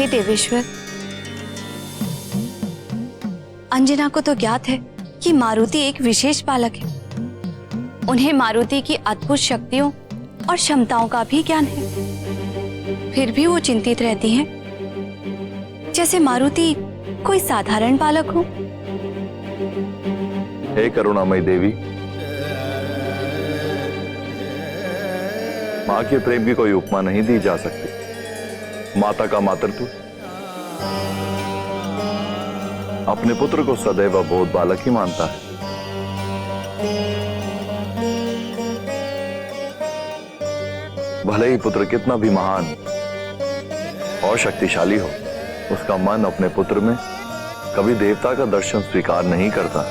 हे देवेश्वर, अंजना को तो ज्ञात है कि मारुति एक विशेष बालक है। उन्हें मारुति की अद्भुत शक्तियों और क्षमताओं का भी ज्ञान है। फिर भी वो चिंतित रहती हैं, जैसे मारुति कोई साधारण बालक हो। हे करुणामयी देवी, माँ के प्रेम की कोई उपमा नहीं दी जा सकती। माता का मातृत्व अपने पुत्र को सदैव बोध बालक ही मानता है। भले ही पुत्र कितना भी महान और शक्तिशाली हो, उसका मन अपने पुत्र में कभी देवता का दर्शन स्वीकार नहीं करता।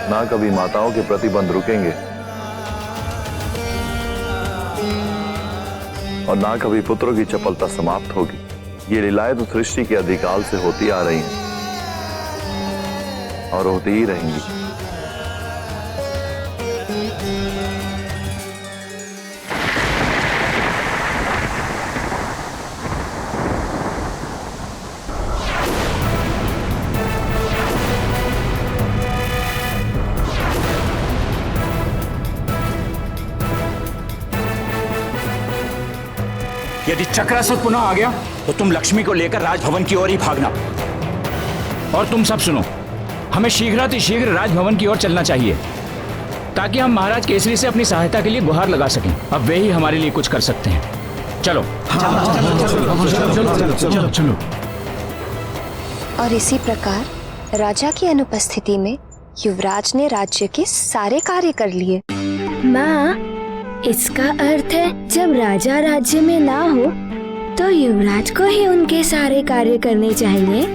ना कभी माताओं के प्रतिबंध रुकेंगे और ना कभी पुत्रों की चपलता समाप्त होगी। ये लीलाएं तो सृष्टि के अधिकाल से होती आ रही हैं और होती ही रहेंगी। यदि चक्रासुर पुनः आ गया तो तुम लक्ष्मी को लेकर राजभवन की ओर ही भागना। और तुम सब सुनो, हमें शीघ्र राजभवन की ओर चलना चाहिए ताकि हम महाराज केसरी से अपनी सहायता के लिए गुहार लगा सकें। अब वे ही हमारे लिए कुछ कर सकते हैं। चलो चलो चलो। और इसी प्रकार राजा की अनुपस्थिति में युवराज ने राज्य के सारे कार्य कर लिए। माँ, इसका अर्थ है जब राजा राज्य में ना हो तो युवराज को ही उनके सारे कार्य करने चाहिए।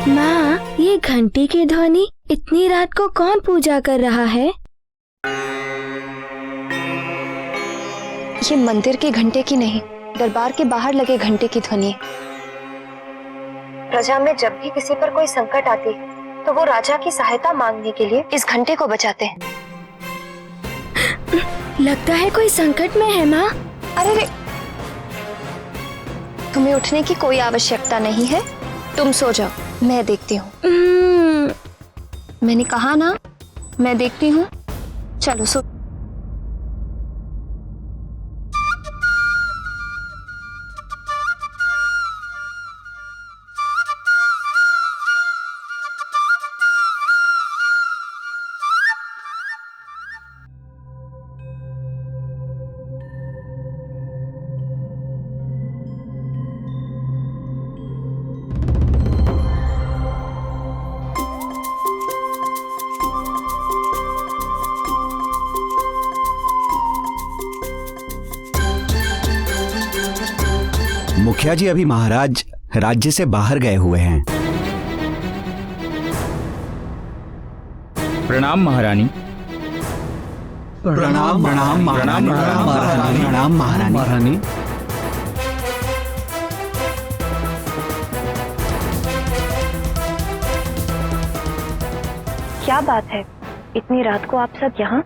माँ, ये घंटी की ध्वनि इतनी रात को कौन पूजा कर रहा है? ये मंदिर के घंटे की नहीं, दरबार के बाहर लगे घंटे की ध्वनि। प्रजा में जब भी किसी पर कोई संकट आती तो वो राजा की सहायता मांगने के लिए इस घंटे को बजाते हैं। लगता है कोई संकट में है माँ। अरे, तुम्हें उठने की कोई आवश्यकता नहीं है, तुम सो जाओ, मैं देखती हूँ। मैंने कहा ना, मैं देखती हूँ। चलो सो। मुखिया जी, अभी महाराज राज्य से बाहर गए हुए हैं। प्रणाम महारानी। प्रणाम प्रणाम महारानी। प्रणाम महारानी। क्या बात है, इतनी रात को आप सब यहाँ?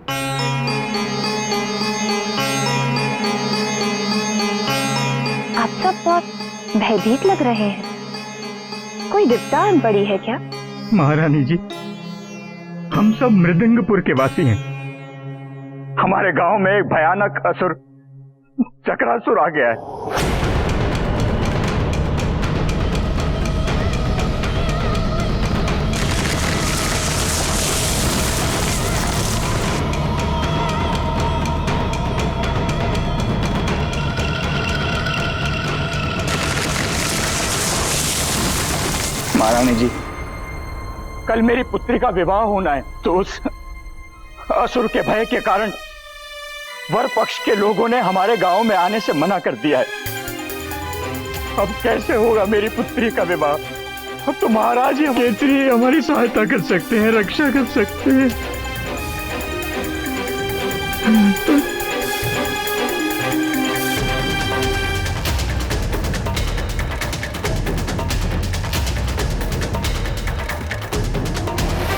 आप सब बहुत भयभीत लग रहे हैं। कोई विपदा पड़ी है क्या? महारानी जी, हम सब मृदंगपुर के वासी हैं। हमारे गांव में एक भयानक असुर चक्रासुर आ गया है। महारानी जी, कल मेरी पुत्री का विवाह होना है, तो उस असुर के भय के कारण वर पक्ष के लोगों ने हमारे गांव में आने से मना कर दिया है। अब कैसे होगा मेरी पुत्री का विवाह? अब तो महाराज ही केसरी हमारी सहायता कर सकते हैं, रक्षा कर सकते हैं।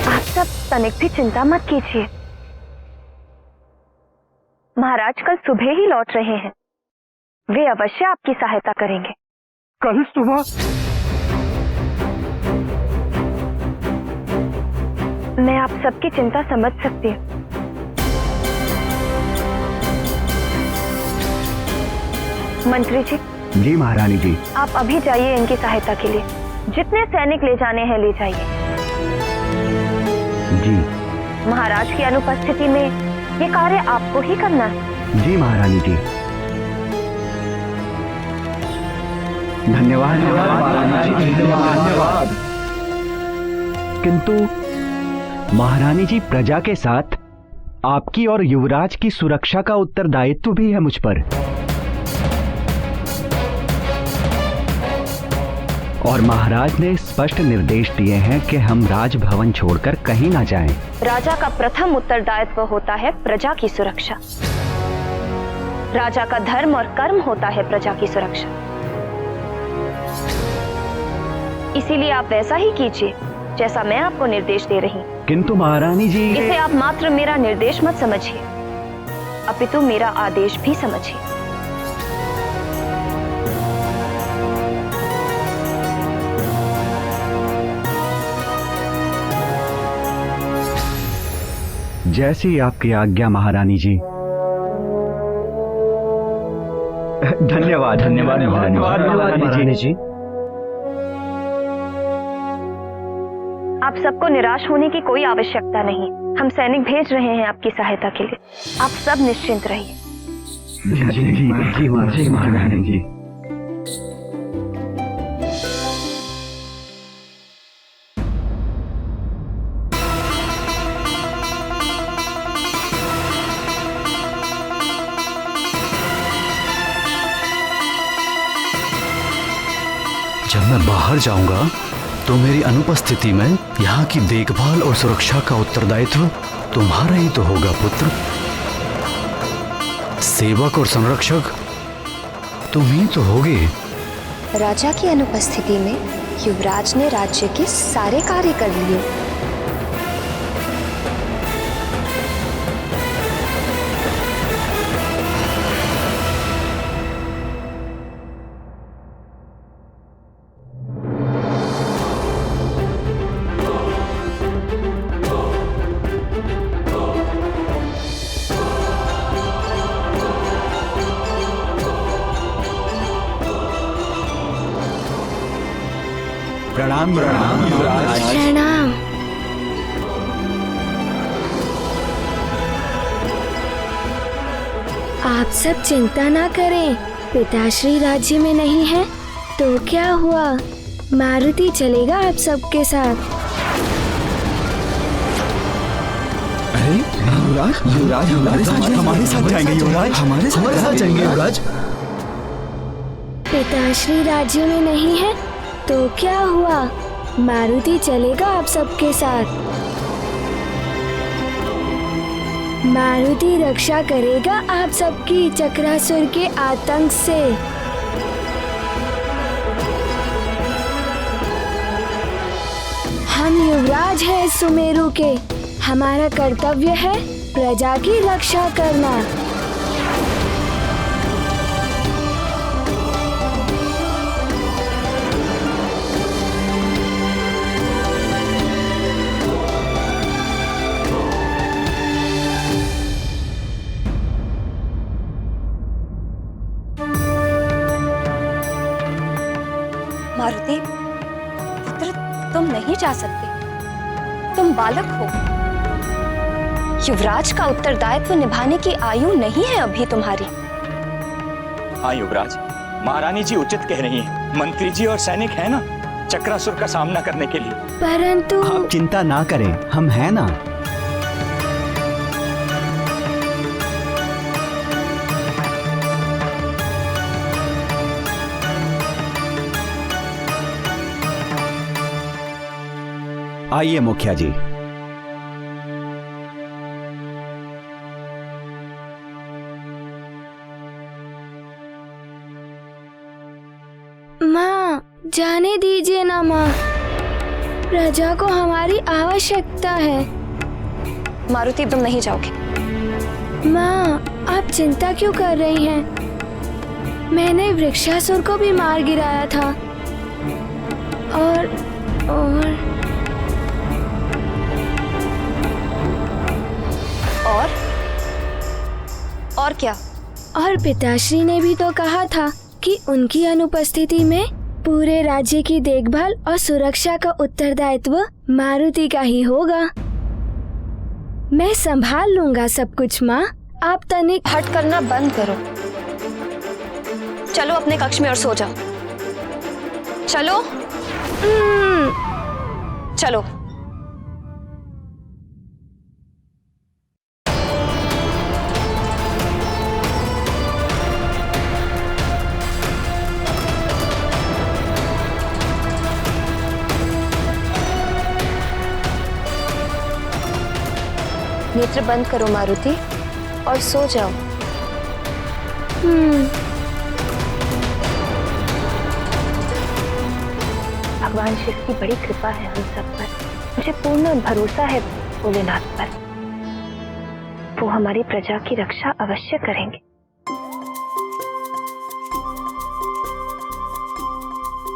आप सब तनिक भी चिंता मत कीजिए, महाराज कल सुबह ही लौट रहे हैं। वे अवश्य आपकी सहायता करेंगे। कल सुबह? मैं आप सबकी चिंता समझ सकती हूँ। मंत्री जी। जी महारानी जी। आप अभी जाइए इनकी सहायता के लिए। जितने सैनिक ले जाने हैं ले जाइए। जी। महाराज की अनुपस्थिति में ये कार्य आपको ही करना है। जी महारानी जी। धन्यवाद धन्यवाद। किंतु महारानी जी, प्रजा के साथ आपकी और युवराज की सुरक्षा का उत्तरदायित्व भी है मुझ पर। और महाराज ने स्पष्ट निर्देश दिए हैं कि हम राजभवन छोड़कर कहीं ना जाएं। राजा का प्रथम उत्तरदायित्व होता है प्रजा की सुरक्षा। राजा का धर्म और कर्म होता है प्रजा की सुरक्षा। इसीलिए आप वैसा ही कीजिए जैसा मैं आपको निर्देश दे रही हूँ। किंतु महारानी जी, इसे आप मात्र मेरा निर्देश मत समझिए, अपितु मेरा आदेश भी समझिए। जैसी आपकी आज्ञा महारानी जी। धन्यवाद धन्यवाद महारानी जी। आप सबको निराश होने की कोई आवश्यकता नहीं। हम सैनिक भेज रहे हैं आपकी सहायता के लिए। आप सब निश्चिंत रहिए। जी महारानी जी। जब मैं बाहर जाऊंगा तो मेरी अनुपस्थिति में यहाँ की देखभाल और सुरक्षा का उत्तरदायित्व तुम्हारा ही तो होगा पुत्र। सेवक और संरक्षक तुम ही तो होगे। राजा की अनुपस्थिति में युवराज ने राज्य के सारे कार्य कर लिए। प्रणाम प्रणाम युवराज। प्रणाम। आप सब चिंता ना करें, पिताश्री राज्य में नहीं है तो क्या हुआ, मारुति चलेगा आप सबके साथ। अरे युवराज हमारे साथ जाएंगे युवराज, हमारे साथ जाएंगे युवराज। पिताश्री राज्य में नहीं है तो क्या हुआ, मारुति चलेगा आप सबके साथ। मारुति रक्षा करेगा आप सबकी चक्रासुर के आतंक से। हम युवराज हैं सुमेरु के, हमारा कर्तव्य है प्रजा की रक्षा करना। मारुति पुत्र, तुम नहीं जा सकते, तुम बालक हो। युवराज का उत्तरदायित्व निभाने की आयु नहीं है अभी तुम्हारी। हाँ युवराज, महारानी जी उचित कह रही हैं। मंत्री जी और सैनिक हैं ना चक्रासुर का सामना करने के लिए। परंतु आप चिंता ना करें, हम हैं ना। आइए मुखिया जी। माँ, जाने दीजिए ना माँ, प्रजा को हमारी आवश्यकता है। मारुति, तुम नहीं जाओगे। माँ, आप चिंता क्यों कर रही हैं? मैंने वृक्षासुर को भी मार गिराया था। और और क्या? और पिताश्री ने भी तो कहा था कि उनकी अनुपस्थिति में पूरे राज्य की देखभाल और सुरक्षा का उत्तरदायित्व मारुति का ही होगा। मैं संभाल लूंगा सब कुछ माँ, आप तनिक हट करना बंद करो। चलो अपने कक्ष में और सो जाओ। चलो चलो। नेत्र बंद करो मारुति और सो जाओ। भगवान शिव की बड़ी कृपा है हम सब पर। मुझे पूर्ण भरोसा है भोलेनाथ पर। वो हमारी प्रजा की रक्षा अवश्य करेंगे।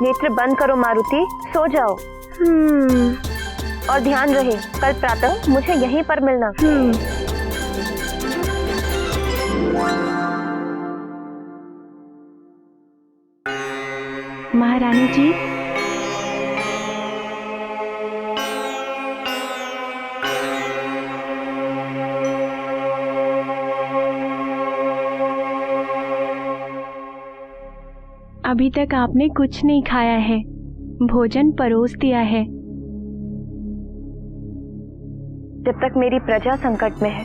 नेत्र बंद करो मारुति, सो जाओ। और ध्यान रहे, कल प्रातः मुझे यहीं पर मिलना। महारानी जी, अभी तक आपने कुछ नहीं खाया है, भोजन परोस दिया है। जब तक मेरी प्रजा संकट में है,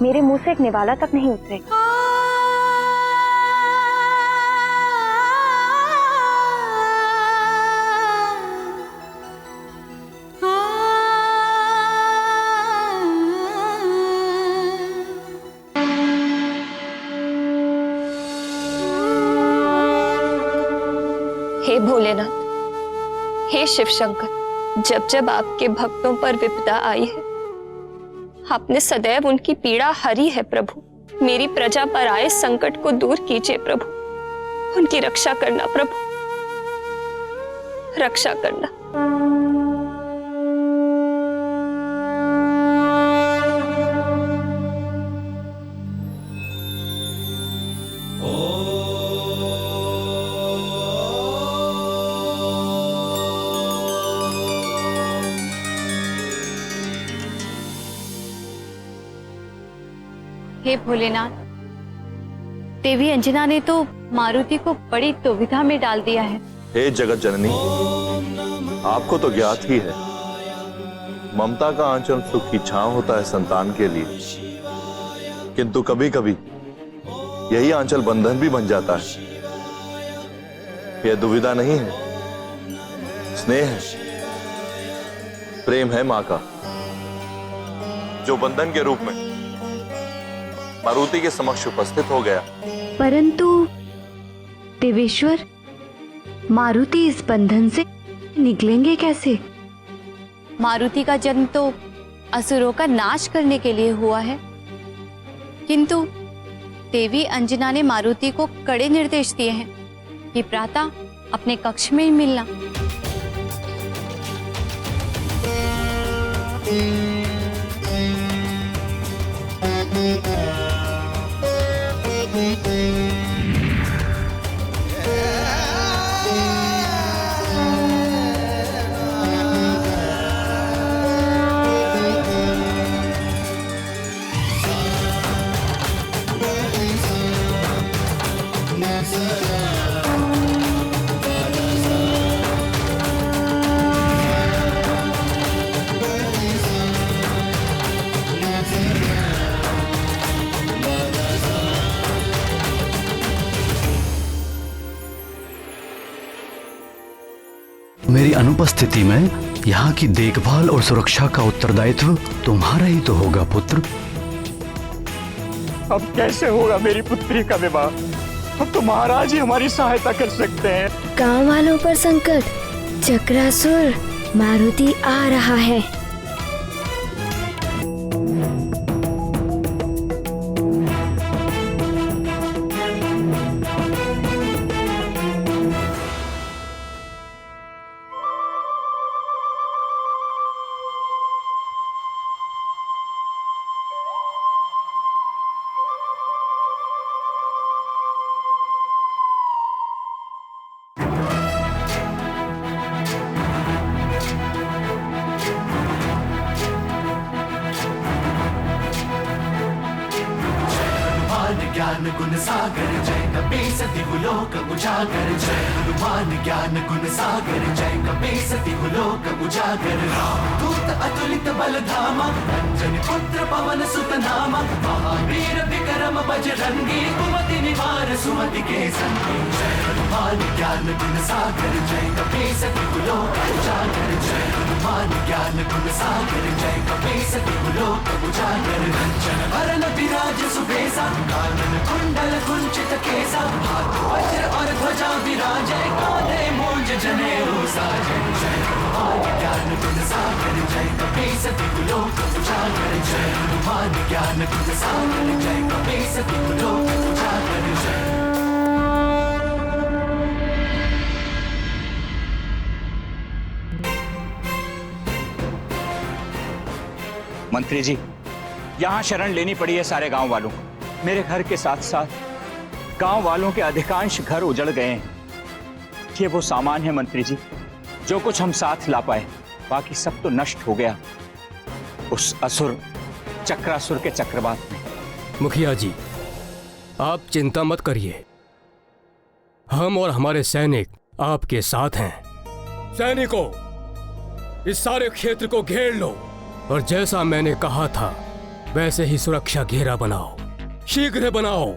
मेरे मुंह से एक निवाला तक नहीं उतरेगा। हे भोलेनाथ, हे शिव शंकर, जब जब आपके भक्तों पर विपदा आई है, आपने सदैव उनकी पीड़ा हरी है प्रभु। मेरी प्रजा पर आए संकट को दूर कीजिए प्रभु। उनकी रक्षा करना प्रभु, रक्षा करना। हे भोलेनाथ, देवी अंजना ने तो मारुति को बड़ी दुविधा में डाल दिया है। हे जगत जननी, आपको तो ज्ञात ही है, ममता का आंचल सुख की छांव होता है संतान के लिए, किंतु कभी कभी यही आंचल बंधन भी बन जाता है। यह दुविधा नहीं है, स्नेह है, प्रेम है मां का, जो बंधन के रूप में मारुति के समक्ष उपस्थित हो गया। परंतु देवेश्वर, मारुति इस बंधन से निकलेंगे कैसे? मारुति का जन्म तो असुरों का नाश करने के लिए हुआ है, किंतु देवी अंजना ने मारुति को कड़े निर्देश दिए हैं कि प्रातः अपने कक्ष में ही मिलना। अनुपस्थिति में यहाँ की देखभाल और सुरक्षा का उत्तरदायित्व तुम्हारा ही तो होगा पुत्र। अब कैसे होगा मेरी पुत्री का विवाह? अब तो महाराज ही हमारी सहायता कर सकते हैं। गांव वालों पर संकट, चक्रासुर मारुति आ रहा है। ज्ञान गुण सागर जय कपीस तिहुलोक उजागर जय हनुमान ज्ञान गुण सागर जय कपीस तिहुलोक उजागर दूत अतुलित बल धामा अंजनी पुत्र पवन सुत नामा महावीर विक्रम बजरंगी कुमति निवार सुमति के संगी जय हनुमान ज्ञान गुण सागर जय कपीस तिहुलोक उजागर जय हनुमान ज्ञान गुण सागर जय कपीस तिहुलोक उजागर कंचन वरन विराज सुबेसा कुंडल कुंचित केसा हाथ वज्र और ध्वजा विराजे कांधे मूंज जनेऊ साजे जय हनुमान ज्ञान गुण सागर जय कपीस तिहुलोक उजागर जय हनुमान ज्ञान गुण सागर जय कपीस तिहुलोक उजागर जय। मंत्री जी, यहाँ शरण लेनी पड़ी है सारे गांव वालों को। मेरे घर के साथ साथ गांव वालों के अधिकांश घर उजड़ गए हैं। ये वो सामान है मंत्री जी जो कुछ हम साथ ला पाए, बाकी सब तो नष्ट हो गया उस असुर चक्रासुर के चक्रवात में। मुखिया जी, आप चिंता मत करिए, हम और हमारे सैनिक आपके साथ हैं। सैनिकों, इस सारे क्षेत्र को घेर लो और जैसा मैंने कहा था वैसे ही सुरक्षा घेरा बनाओ, शीघ्र बनाओ।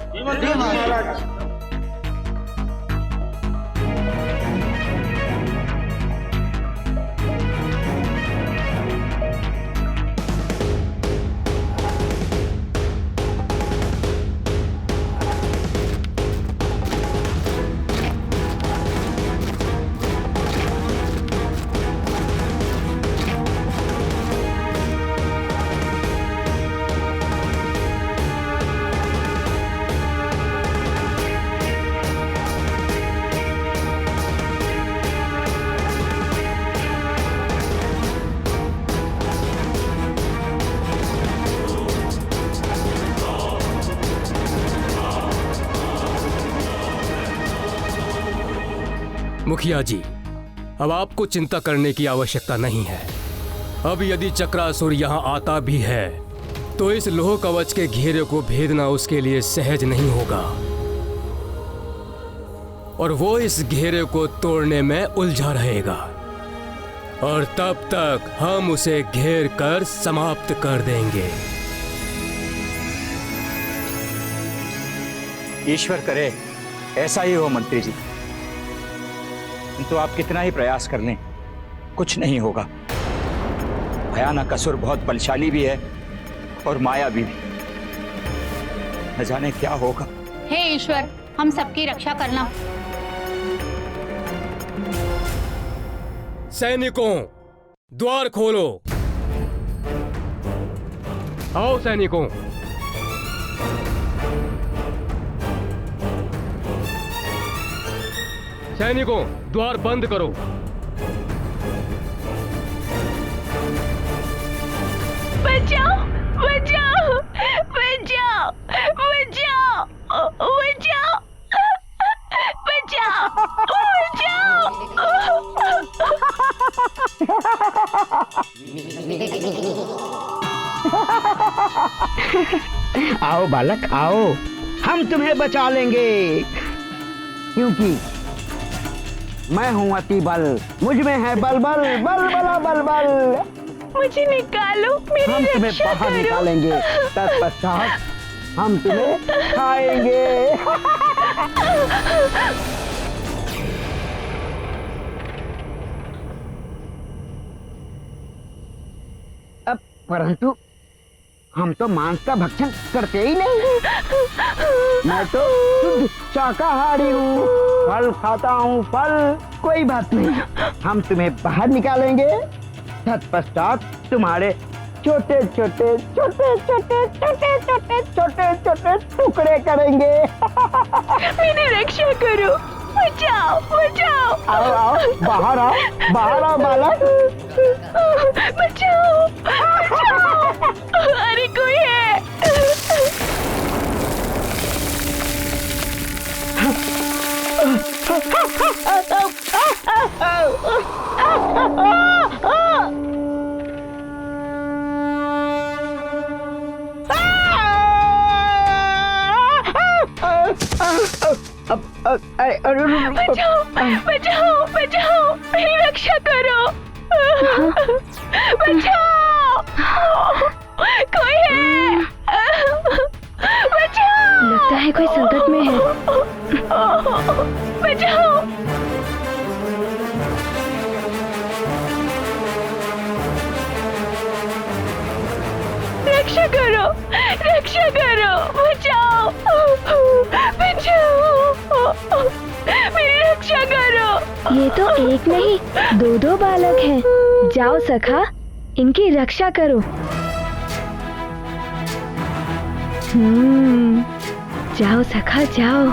मुखिया जी, अब आपको चिंता करने की आवश्यकता नहीं है। अब यदि चक्रासुर यहाँ आता भी है तो इस लोह कवच के घेरे को भेदना उसके लिए सहज नहीं होगा और वो इस घेरे को तोड़ने में उलझा रहेगा और तब तक हम उसे घेर कर समाप्त कर देंगे। ईश्वर करे ऐसा ही हो मंत्री जी, तो आप कितना ही प्रयास कर लें कुछ नहीं होगा। भयानक असुर बहुत बलशाली भी है और मायावी भी। न जाने क्या होगा। हे ईश्वर, हम सबकी रक्षा करना। सैनिकों, द्वार खोलो। आओ सैनिकों। सैनिकों, द्वार बंद करो। बचाओ, बचाओ, बचाओ, बचाओ, बचाओ, बचाओ। आओ बालक आओ, हम तुम्हें बचा लेंगे क्योंकि मैं हूँ अति बल, मुझ में है बल बल बल बला बल बल। मुझे निकालो, मेरी हम तुम्हें रक्षा बाहर करो। निकालेंगे, तत्पश्चात हम तुम्हें खाएंगे। परंतु हम तो मांस का भक्षण करते ही नहीं। मैं तो शुद्ध शाकाहारी हूँ, फल खाता हूँ, फल। कोई बात नहीं, हम तुम्हें बाहर निकालेंगे। तत्पश्चात तुम्हारे छोटे छोटे छोटे छोटे छोटे छोटे छोटे छोटे टुकड़े करेंगे। मेरी रक्षा करो, बचाओ बचाओ। आओ आओ, बाहर आओ बालक। बचाओ बचाओ। अरे कोई है। बचाओ बचाओ बचाओ, मेरी रक्षा करो। बचाओ, कोई है। बचाओ। लगता है कोई संकट में है। बचाओ। रक्षा करो, रक्षा करो, बचाओ बचाओ, मेरी रक्षा करो। ये तो एक नहीं, दो दो बालक हैं। जाओ सखा, इनकी रक्षा करो। जाओ सखा जाओ।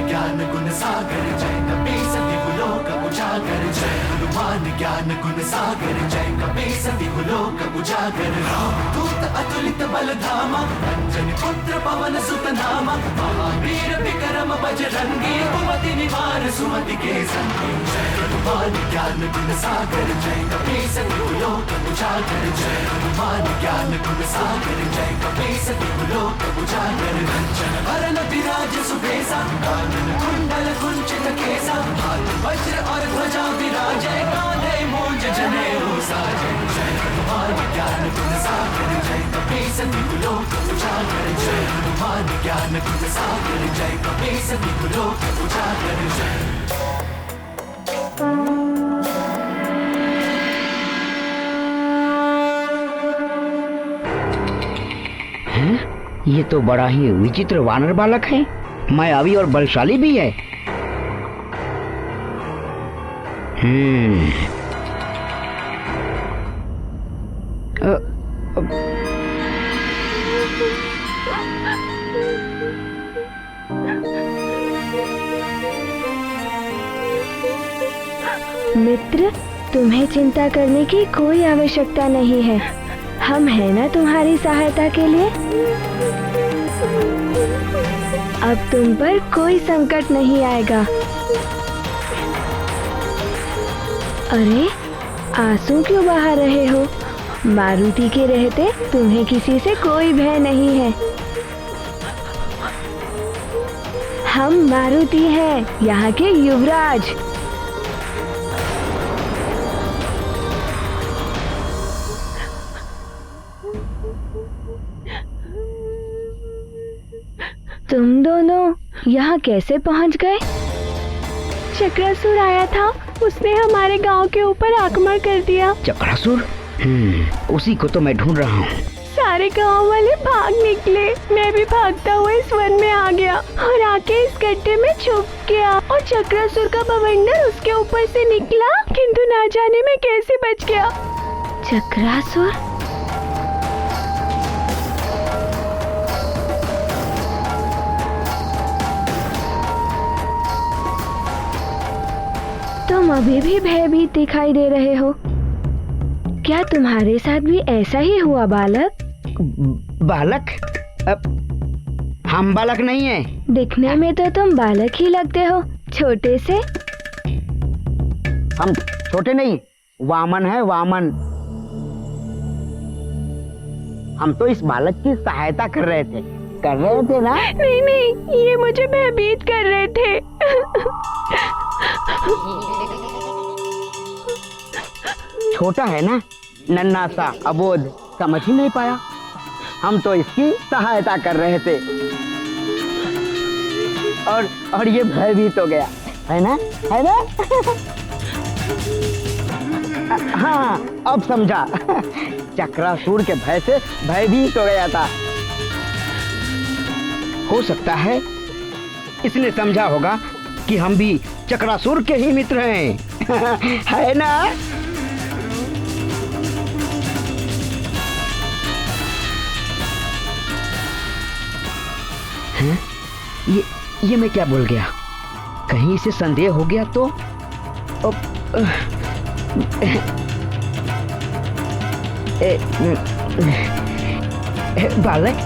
ज्ञान गुण सागर जय कपी सती लोक उजागर, जय हनुमान ज्ञान गुण सागर जय कपी सती लोक उजागर। दूत अतुलित बल धामा, अंजनी पुत्र पवन सुत नामा, महावीर विक्रम बजरंगी, कुमति निवार सुमति के संगी। जय हनुमान ज्ञान गुण सागर जय कपी सती लोक उजागर, जय हनुमान ज्ञान गुण सागर जय कपी सती लोक उजागर। कंचन वरण विराज सुबेसा, कानन कुंडल कुंचित केसा, हाथ वज्र और ध्वजा विराजे, कांधे मूंज जनेऊ साजे। जय हनुमान ज्ञान गुण सागर जय कपी सती लोक उजागर, जय हनुमान ज्ञान गुण सागर जय कपी सती लोक उजागर। जय ये तो बड़ा ही विचित्र वानर बालक है, मायावी और बलशाली भी है। मित्र, तुम्हें चिंता करने की कोई आवश्यकता नहीं है। हम हैं ना तुम्हारी सहायता के लिए। अब तुम पर कोई संकट नहीं आएगा। अरे, आंसू क्यों बहा रहे हो? मारुति के रहते तुम्हें किसी से कोई भय नहीं है। हम मारुति हैं, यहाँ के युवराज। तुम दोनों यहाँ कैसे पहुँच गए? चक्रासुर आया था, उसने हमारे गांव के ऊपर आक्रमण कर दिया। चक्रासुर? उसी को तो मैं ढूंढ रहा हूँ। सारे गांव वाले भाग निकले, मैं भी भागता हुआ इस वन में आ गया और आके इस गड्ढे में छुप गया और चक्रासुर का बवंडर उसके ऊपर से निकला, किंतु ना जाने में कैसे बच गया। चक्रासुर? तुम अभी भी भयभीत दिखाई दे रहे हो। क्या तुम्हारे साथ भी ऐसा ही हुआ बालक? बालक? हम बालक नहीं है। दिखने में तो तुम बालक ही लगते हो, छोटे से। हम छोटे नहीं, वामन है, वामन। हम तो इस बालक की सहायता कर रहे थे ना? नहीं नहीं, ये मुझे भयभीत कर रहे थे। छोटा है ना, नन्हा सा, अबोध, समझ ही नहीं पाया। हम तो इसकी सहायता कर रहे थे और ये भयभीत हो गया, है ना? हाँ अब समझा। चक्रासुर के भय से भयभीत हो गया था। हो सकता है इसने समझा होगा कि हम भी चक्रासुर के ही मित्र हैं। है ना? हैं? ये मैं क्या बोल गया? कहीं इसे संदेह हो गया तो? बालक,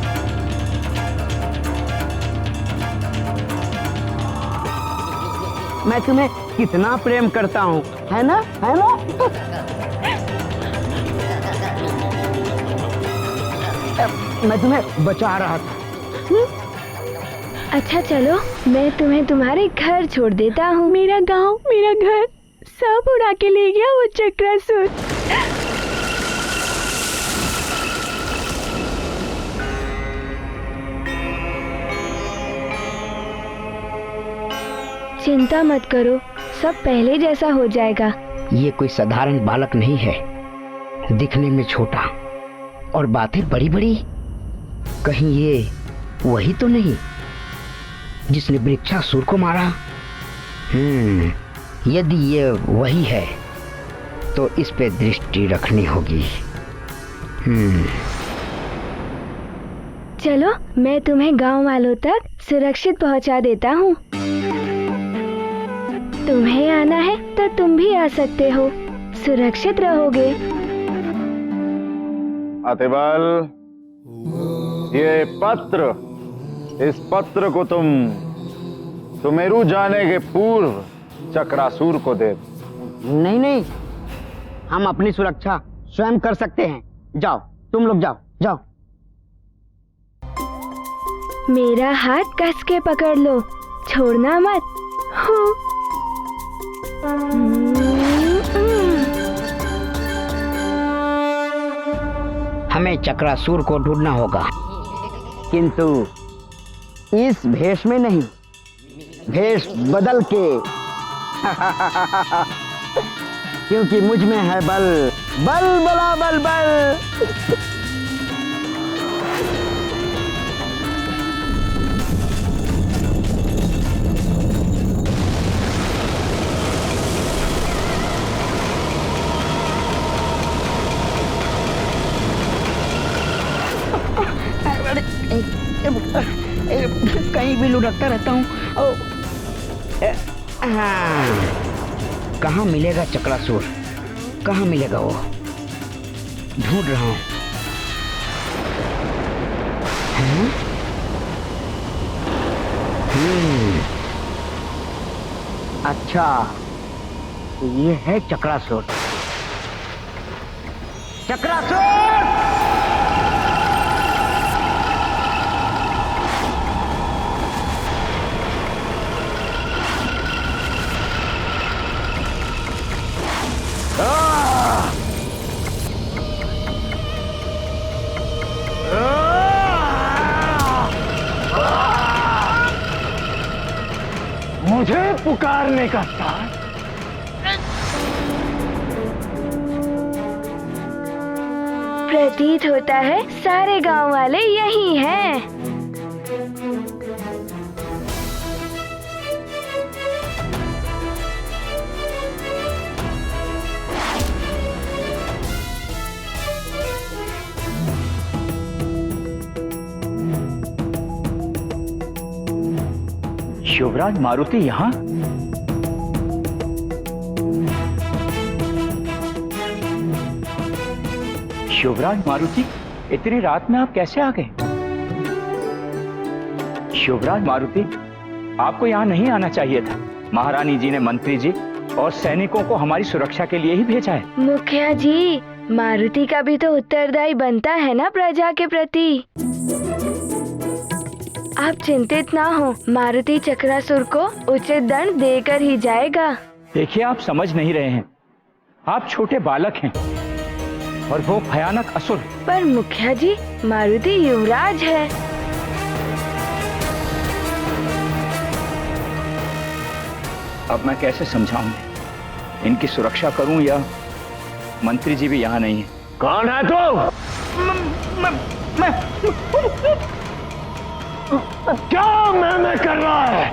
मैं तुम्हें कितना प्रेम करता हूँ, है ना? है ना? मैं तुम्हें बचा रहा था। अच्छा चलो, मैं तुम्हें तुम्हारे घर छोड़ देता हूँ। मेरा गांव, मेरा घर सब उड़ा के ले गया वो चक्रासुर। चिंता मत करो, सब पहले जैसा हो जाएगा। ये कोई साधारण बालक नहीं है, दिखने में छोटा और बातें बड़ी बड़ी। कहीं ये वही तो नहीं जिसने वृक्षासुर को मारा? यदि ये वही है तो इस पे दृष्टि रखनी होगी। चलो, मैं तुम्हें गांव वालों तक सुरक्षित पहुंचा देता हूँ। तुम्हें आना है तो तुम भी आ सकते हो, सुरक्षित रहोगे। अतिबल, ये पत्र, इस पत्र को तुम सुमेरु जाने के पूर्व चक्रासुर को दे। नहीं नहीं, हम अपनी सुरक्षा स्वयं कर सकते हैं। जाओ, तुम लोग जाओ जाओ। मेरा हाथ कस के पकड़ लो, छोड़ना मत। हमें चक्रासुर को ढूंढना होगा, किंतु इस भेष में नहीं, भेष बदल के। क्योंकि मुझ में है बल, बल बला बल बल। कहीं भी लुढ़कता रहता हूँ। कहाँ मिलेगा चक्रासुर? कहाँ मिलेगा वो? ढूंढ रहा हूँ। अच्छा, ये है चक्रासुर। चक्रासुर! मुझे पुकारने का साथ प्रतीत होता है सारे गांव वाले यही हैं। युवराज मारुति यहाँ? युवराज मारुति, इतनी रात में आप कैसे आ गए? युवराज मारुति, आपको यहाँ नहीं आना चाहिए था। महारानी जी ने मंत्री जी और सैनिकों को हमारी सुरक्षा के लिए ही भेजा है। मुखिया जी, मारुति का भी तो उत्तरदायी बनता है ना प्रजा के प्रति। आप चिंतित ना हो, मारुति चक्रासुर को उचित दंड देकर ही जाएगा। देखिए, आप समझ नहीं रहे हैं। आप छोटे बालक हैं और वो भयानक असुर। पर मुखिया जी, मारुति युवराज है। अब मैं कैसे समझाऊं? इनकी सुरक्षा करूं या मंत्री जी भी यहाँ नहीं है। कौन है तू? क्या मैंने कर रहा है?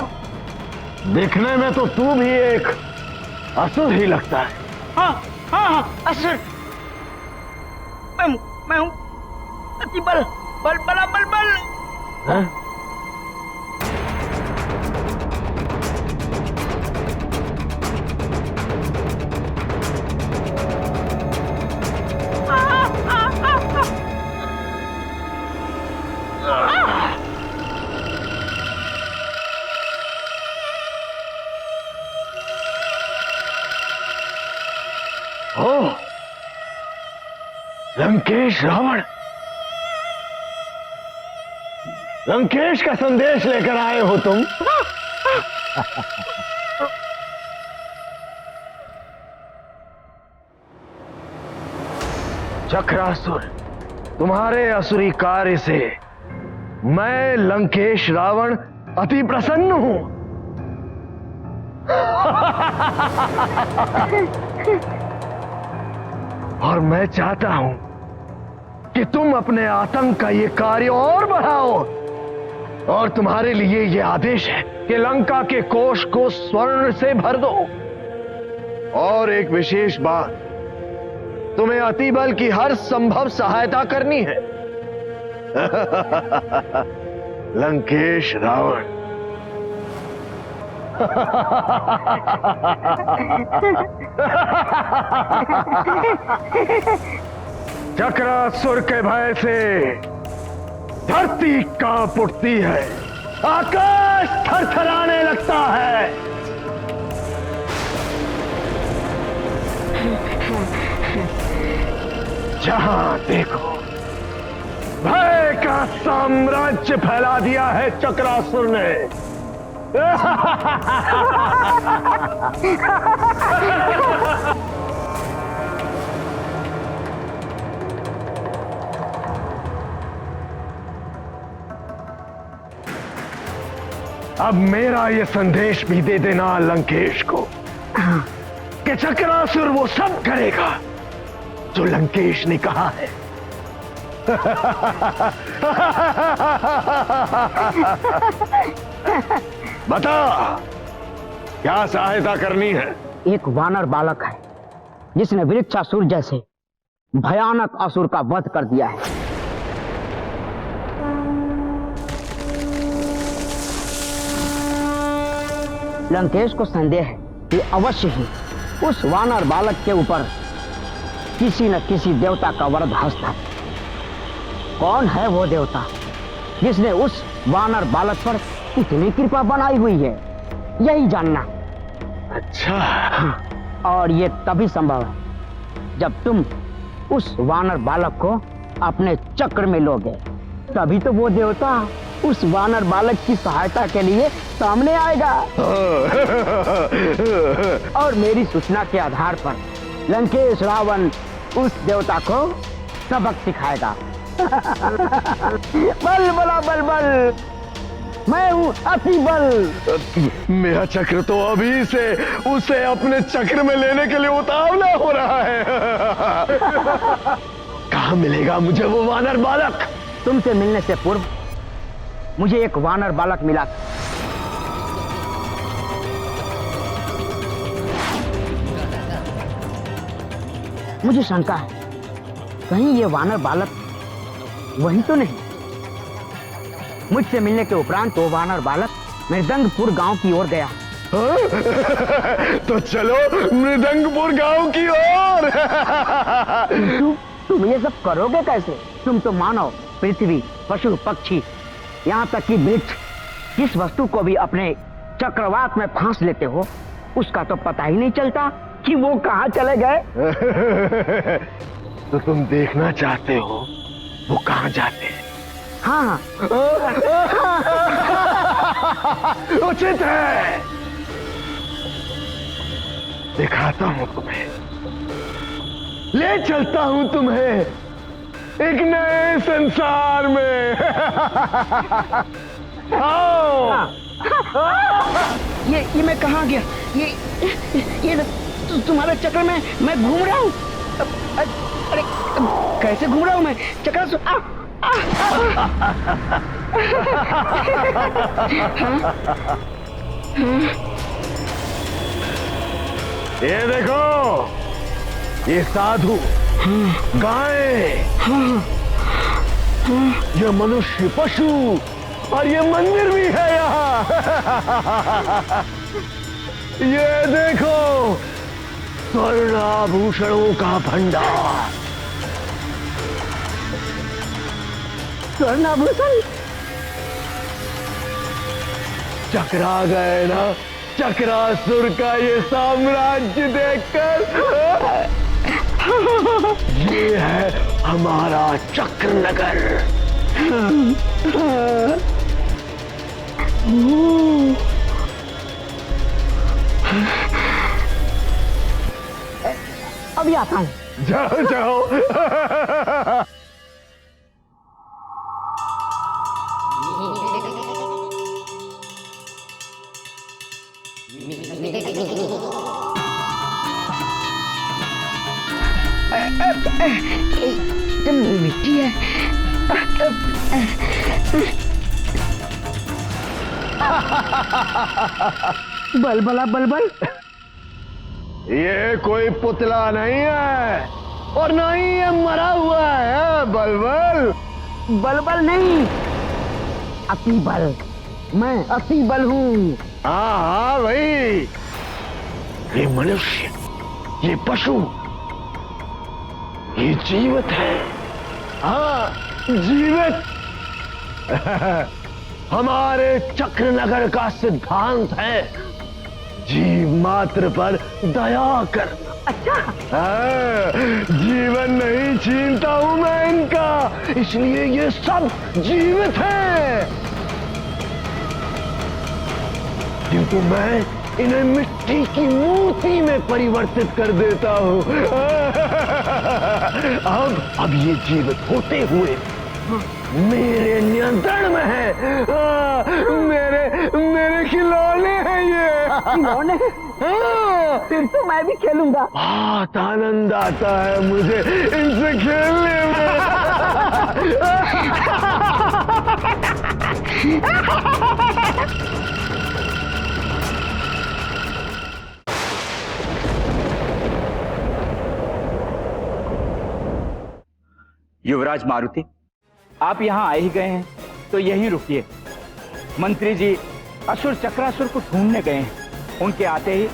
दिखने में तो तू भी एक असुर ही लगता है। हाँ, असुर। मैं हूँ अति बल बल बल बल बल। हाँ? ओ, लंकेश रावण, लंकेश का संदेश लेकर आए हो तुम? चक्रासुर, तुम्हारे असुरी कार्य से मैं लंकेश रावण अति प्रसन्न हूं। और मैं चाहता हूं कि तुम अपने आतंक का ये कार्य और बढ़ाओ। और तुम्हारे लिए ये आदेश है कि लंका के कोष को स्वर्ण से भर दो। और एक विशेष बात, तुम्हें अतिबल की हर संभव सहायता करनी है। लंकेश रावण। चक्रासुर के भय से धरती कांप उठती है, आकाश थरथराने लगता है। जहां देखो भय का साम्राज्य फैला दिया है चक्रासुर ने। अब मेरा ये संदेश भी दे देना लंकेश को कि चक्रासुर वो सब करेगा जो लंकेश ने कहा है। बता, क्या सहायता करनी है? एक वानर बालक है जिसने वृक्षासुर जैसे भयानक असुर का वध कर दिया है। लंकेश को संदेह है कि अवश्य ही उस वानर बालक के ऊपर किसी न किसी देवता का वरद हस्त है। कौन है वो देवता जिसने उस वानर बालक पर इतनी कृपा बनाई हुई है, यही जानना। अच्छा। हाँ, और ये तभी संभव है जब तुम उस वानर बालक को अपने चक्र में लोगे, तभी तो वो देवता उस वानर बालक की सहायता के लिए सामने आएगा। और मेरी सूचना के आधार पर लंकेश रावण उस देवता को सबक सिखाएगा। बल बला बल बल, मैं हूं अति बल। मेरा चक्र तो अभी से उसे अपने चक्र में लेने के लिए उतावला हो रहा है। कहाँ मिलेगा मुझे वो वानर बालक? तुमसे मिलने से पूर्व मुझे एक वानर बालक मिला था। मुझे शंका है कहीं ये वानर बालक वही तो नहीं। मुझसे मिलने के उपरांत वो वानर बालक मृदंगपुर गांव की ओर गया। तो चलो मृदंगपुर गांव की ओर। तुम ये सब करोगे कैसे? तुम तो मानव, पृथ्वी, पशु पक्षी, यहाँ तक कि वृक्ष, किस वस्तु को भी अपने चक्रवात में फांस लेते हो, उसका तो पता ही नहीं चलता कि वो कहाँ चले गए। तो तुम देखना चाहते हो वो कहाँ जाते हैं? हाँ। उचित है, दिखाता हूं तुम्हें, ले चलता हूं तुम्हें एक नए संसार में। आओ। ये मैं कहाँ गया? ये तुम्हारे चक्कर में मैं घूम रहा हूँ। अरे कैसे घूम रहा हूँ मैं? चक्रासुर ये देखो, ये साधु, गाय, ये मनुष्य, पशु और ये मंदिर भी है यहाँ। ये देखो, स्वर्ण आभूषणों का भंडार। स्वर्ण आभूषण? चकरा गए ना चक्रासुर का ये साम्राज्य देखकर। ये है हमारा चक्रनगर। अभी आता हूँ। जाओ जाओ। मिट्टी है। बलबला बलबल। ये कोई पुतला नहीं है और ना ही ये मरा हुआ है। बलबल बलबल नहीं, अति बल। मैं अति बल हूँ। हाँ हाँ भाई, ये मनुष्य, ये पशु, ये जीवित है। हाँ जीवित। हमारे चक्रनगर का सिद्धांत है जीव मात्र पर दया करना। अच्छा। हाँ, जीवन नहीं छीनता हूं मैं इनका, इसलिए ये सब जीवित है। किंतु मैं इन्हें मिट्टी की मूर्ति में परिवर्तित कर देता हूं। अब ये जीवित होते हुए मेरे नियंत्रण में है। मेरे खिलौने हैं ये। खिलौने? फिर तो मैं भी खेलूंगा। बहुत आनंद आता है मुझे इनसे खेलने में। युवराज मारुति, आप यहाँ आ ही गए हैं तो यहीं रुकिए। मंत्री जी असुर चक्रासुर को ढूंढने गए हैं। उनके आते ही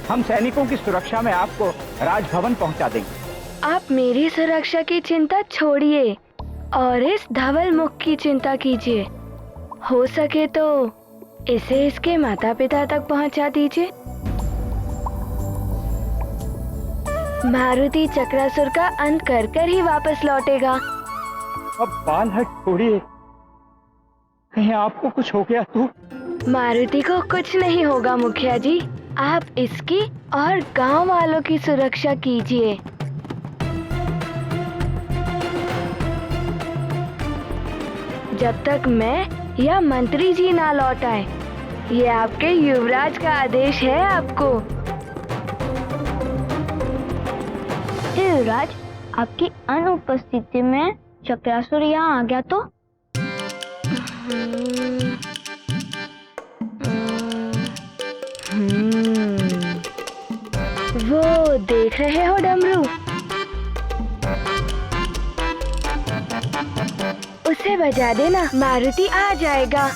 हम सैनिकों की सुरक्षा में आपको राजभवन पहुंचा देंगे। आप मेरी सुरक्षा की चिंता छोड़िए और इस धवल मुख की चिंता कीजिए। हो सके तो इसे इसके माता पिता तक पहुंचा दीजिए। मारुति चक्रासुर का अंत कर कर ही वापस लौटेगा। अब बाल हट छोड़िए, कहीं आपको कुछ हो गया तो? मारुति को कुछ नहीं होगा मुखिया जी, आप इसकी और गांव वालों की सुरक्षा कीजिए। जब तक मैं या मंत्री जी ना लौट आए, ये आपके युवराज का आदेश है आपको। युवराज, आपकी अनुपस्थिति में चक्रासुर यहाँ आ गया तो? वो देख रहे हो डमरू, उसे बजा देना, मारुति आ जाएगा।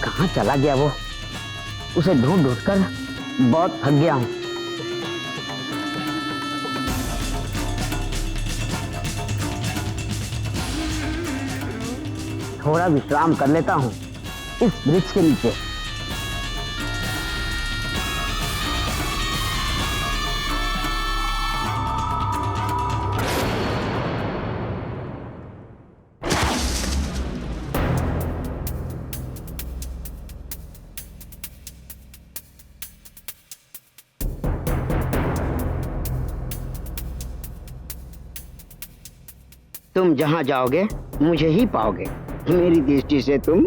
कहाँ चला गया वो? उसे ढूंढ ढूंढ कर बहुत थक गया हूँ। थोड़ा विश्राम कर लेता हूँ इस वृक्ष के नीचे। तुम जहाँ जाओगे मुझे ही पाओगे। मेरी दृष्टि से तुम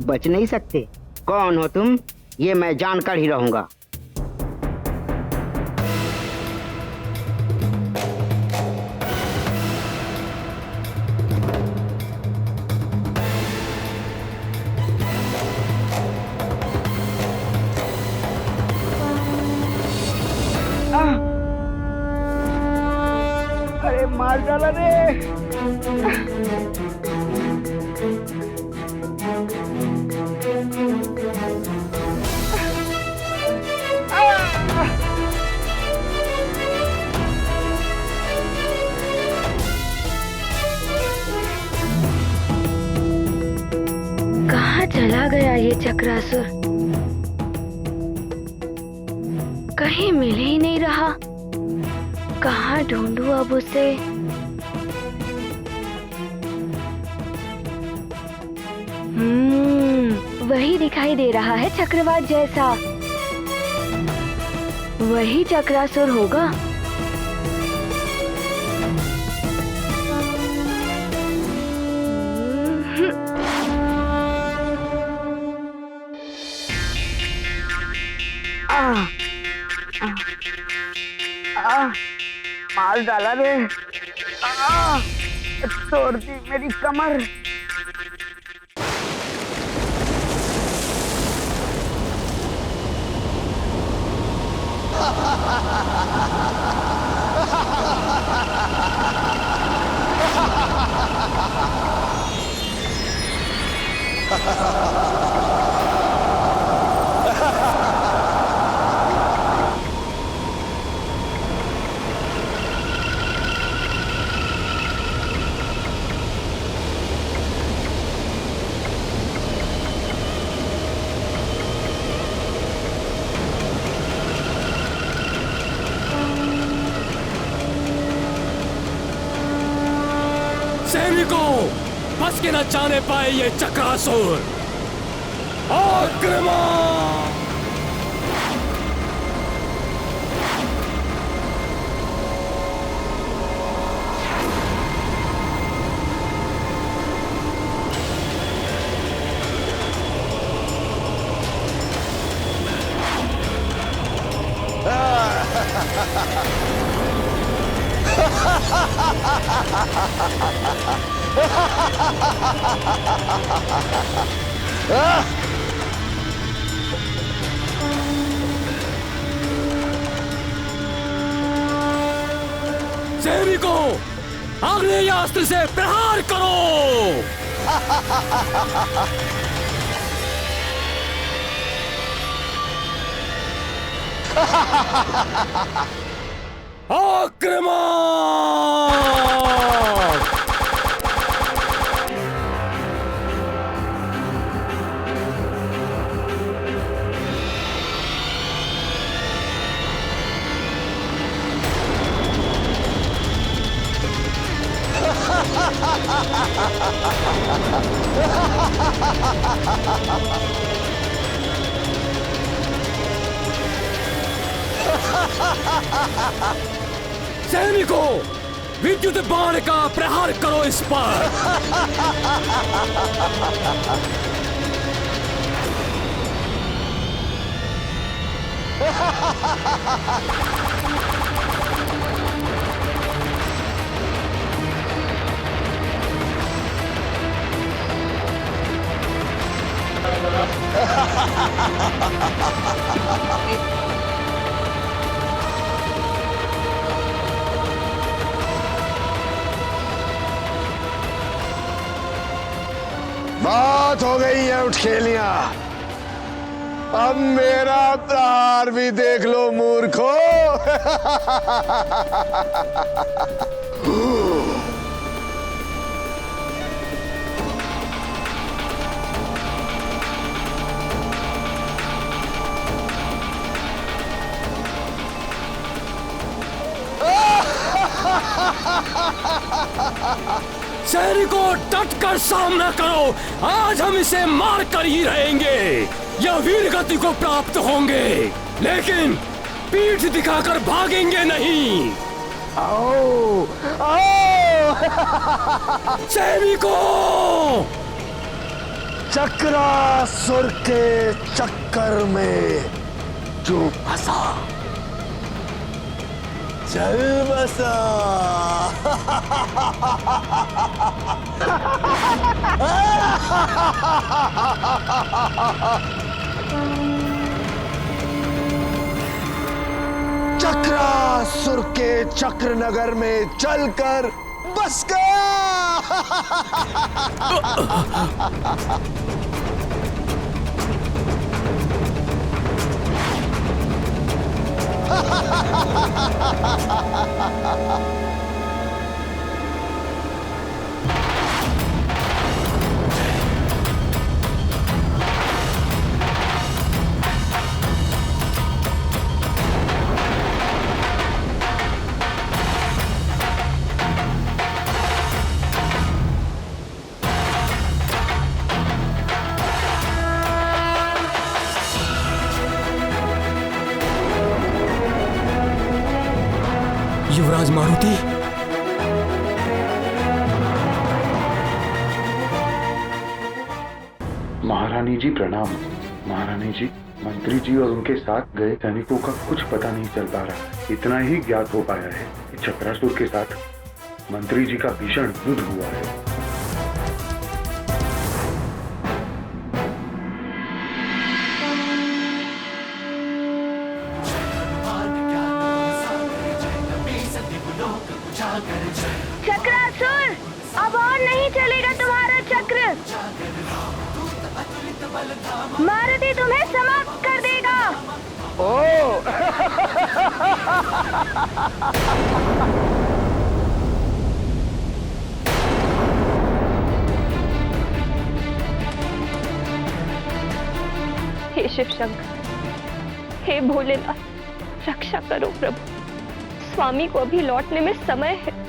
बच नहीं सकते। कौन हो तुम, ये मैं जानकर ही रहूंगा। अरे मार डाला रे। कहाँ चला गया ये चक्रासुर? कहीं मिल ही नहीं रहा। कहाँ ढूंढूं अब उसे? वही दिखाई दे रहा है चक्रवात जैसा। वही चक्रासुर होगा। मार डाला रे। तोड़ दी मेरी कमर। सैनिकों, बस के न जाने पाए ये चक्रासुर। आक्रमण! सैनिकों, आग्नेय अस्त्र से प्रहार करो। आक्रमण! सैनिकों, विद्युत बाण का प्रहार करो इस पर। बात हो गई है उठखेलियां। अब मेरा प्रहार भी देख लो मूर्खो। सैनिकों, डट कर सामना करो। आज हम इसे मार कर ही रहेंगे या वीर गति को प्राप्त होंगे, लेकिन पीठ दिखाकर भागेंगे नहीं। आओ आओ सैनिकों! चक्रासुर के चक्कर में जो फंसा चल बसा। चक्रासुर के चक्र नगर में चलकर बस गया। युवराज मारुति, महारानी जी प्रणाम। महारानी जी, मंत्री जी और उनके साथ गए सैनिकों का कुछ पता नहीं चल पा रहा है। इतना ही ज्ञात हो पाया है कि चक्रासुर के साथ मंत्री जी का भीषण युद्ध हुआ है। चक्रासुर, अब और नहीं चलेगा तुम्हारा चक्र। मारुति तुम्हें समाप्त कर देगा। हे शिव शंकर, हे भोलेनाथ, रक्षा करो प्रभु। स्वामी को अभी लौटने में समय है,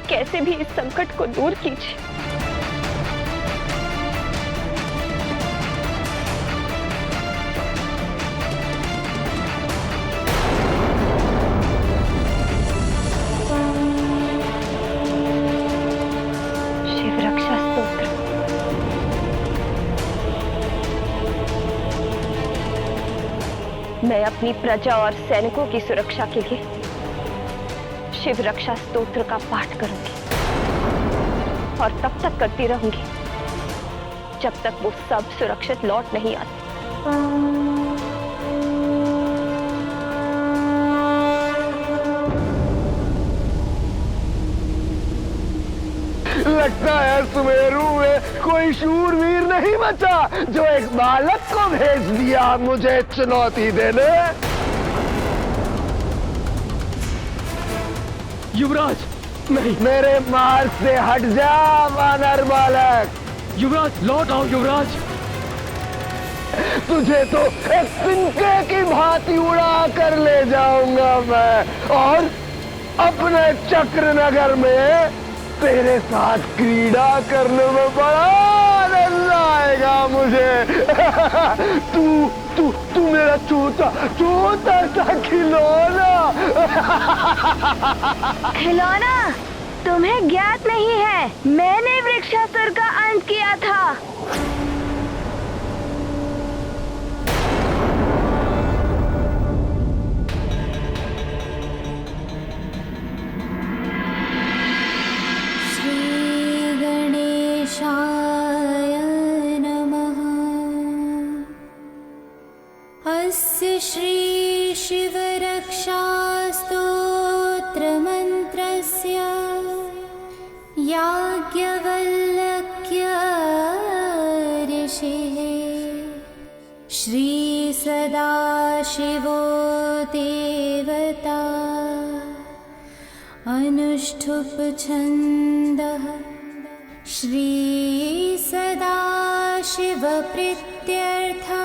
कैसे भी इस संकट को दूर कीजिए। शिव रक्षा स्तोत्र। मैं अपनी प्रजा और सैनिकों की सुरक्षा के लिए शिव रक्षा स्तोत्र का पाठ करूंगी और तब तक करती रहूंगी जब तक वो सब सुरक्षित लौट नहीं आते। लगता है सुमेरु में कोई शूरवीर नहीं बचा जो एक बालक को भेज दिया मुझे चुनौती देने। युवराज नहीं, मेरे मार्ग से हट जा वानर बालक। युवराज लौट आओ युवराज। तुझे तो एक तिनके की भांति उड़ा कर ले जाऊंगा मैं और अपने चक्र नगर में तेरे साथ क्रीड़ा करने में बड़ा आनंद आएगा मुझे। तू मेरा छोटा सा खिलौना। खिलौना तुम्हें ज्ञात नहीं है, मैंने वृक्षासुर का अंत किया था। अस्य श्री शिव रक्षा स्तोत्र मंत्रस्य याज्ञवल्क्य ऋषिः श्री सदाशिवो देवता अनुष्ठुप छन्दः श्री सदाशिव प्रीत्यर्था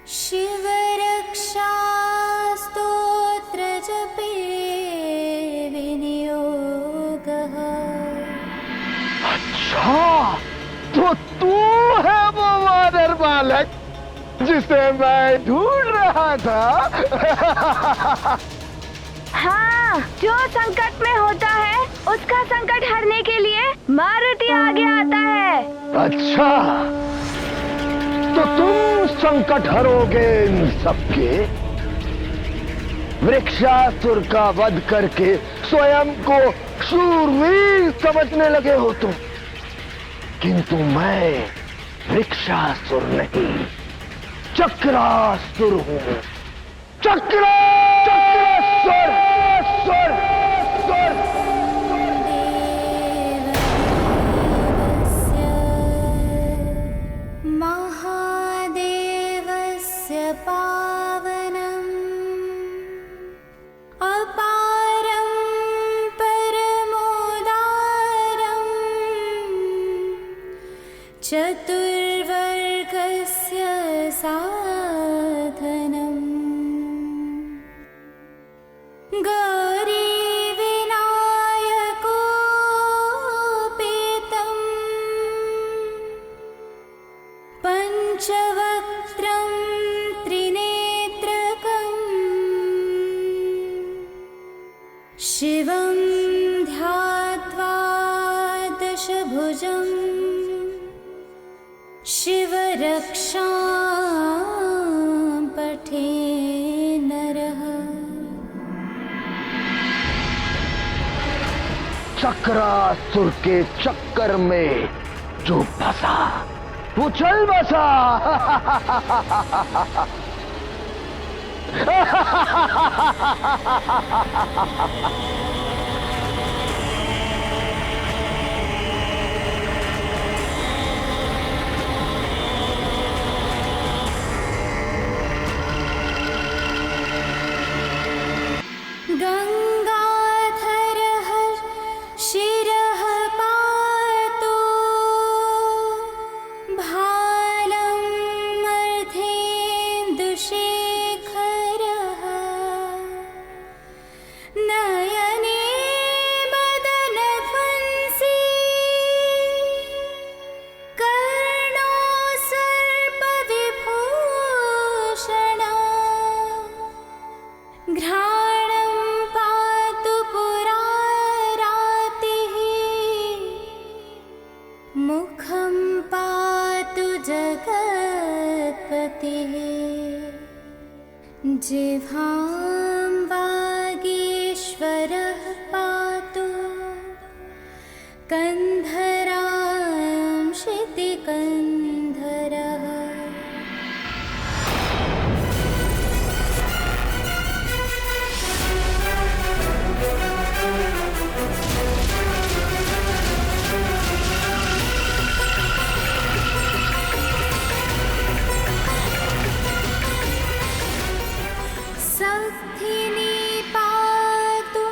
शिव रक्षा स्तोत्र जपे विनियोगः। अच्छा, तो तू है वो वानर बालक जिसे मैं ढूंढ रहा था। हाँ, जो संकट में होता है उसका संकट हरने के लिए मारुति आगे आता है। अच्छा, तो तुम संकट हरोगे इन सबके। वृक्षासुर का वध करके स्वयं को शूरवीर समझने लगे हो तुम, किंतु मैं वृक्षासुर नहीं, चक्रासुर हूं। चक्रासुर। महादेवस्य पावनम् अपारं परमोदारम् चतुर्वर्गस्य साधनम् गौरीविनायकोपेतम् पञ्चवक्त्रं त्रिनेत्रकम् शिवं ध्यात्वा दशभुजम् शिवरक्षां पठे नरः। चक्रासुर के चक्कर में जो फंसा वो चल बसा। गंगाधरः शिरः पातु भालं मर्धेन्दुशेखरः नयने मदनध्वंसी कर्णो सर्पविभूषणः घ्राणं पातु पुरारातिः मुखं पातु जगत्पतिः जिह्वां वागीश्वरः पातु कन्धरां शितिकन्धरः। संस्थिनी पातु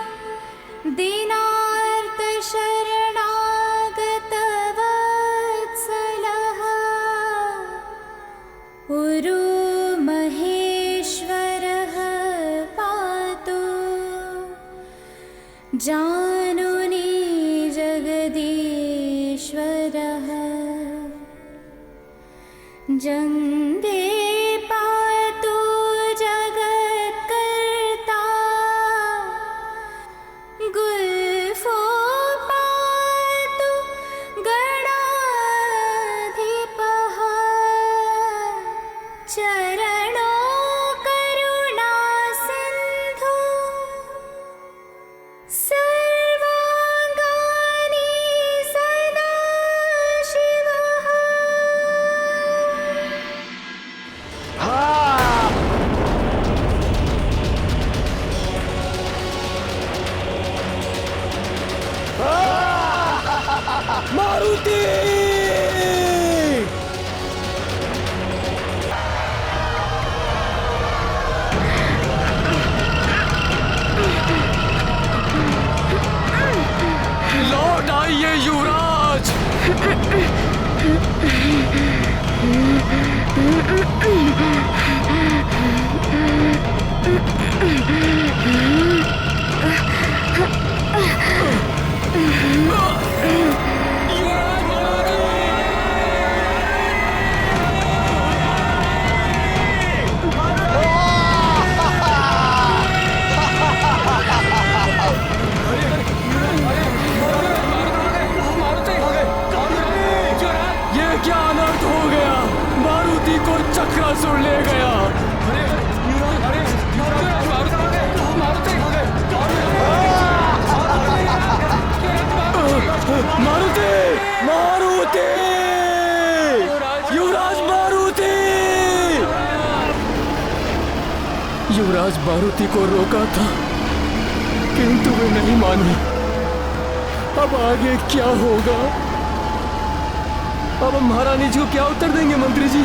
दीनार्तशरणागतवत्सलः उरु महेश्वरः पातु जानुनी जगदीश्वरः जङ्गे पातु जगत्कर्ता गुल्फो पातु गणाधिपः चरणो करुणासिन्धु सर्वाङ्गानि सदा शिवः। चक्रासुर ले गया। मारुति, मारुति, युवराज मारुति। युवराज मारुति को रोका था किंतु वे नहीं माने। अब आगे क्या होगा? अब हम महारानी जी को क्या उत्तर देंगे मंत्री जी?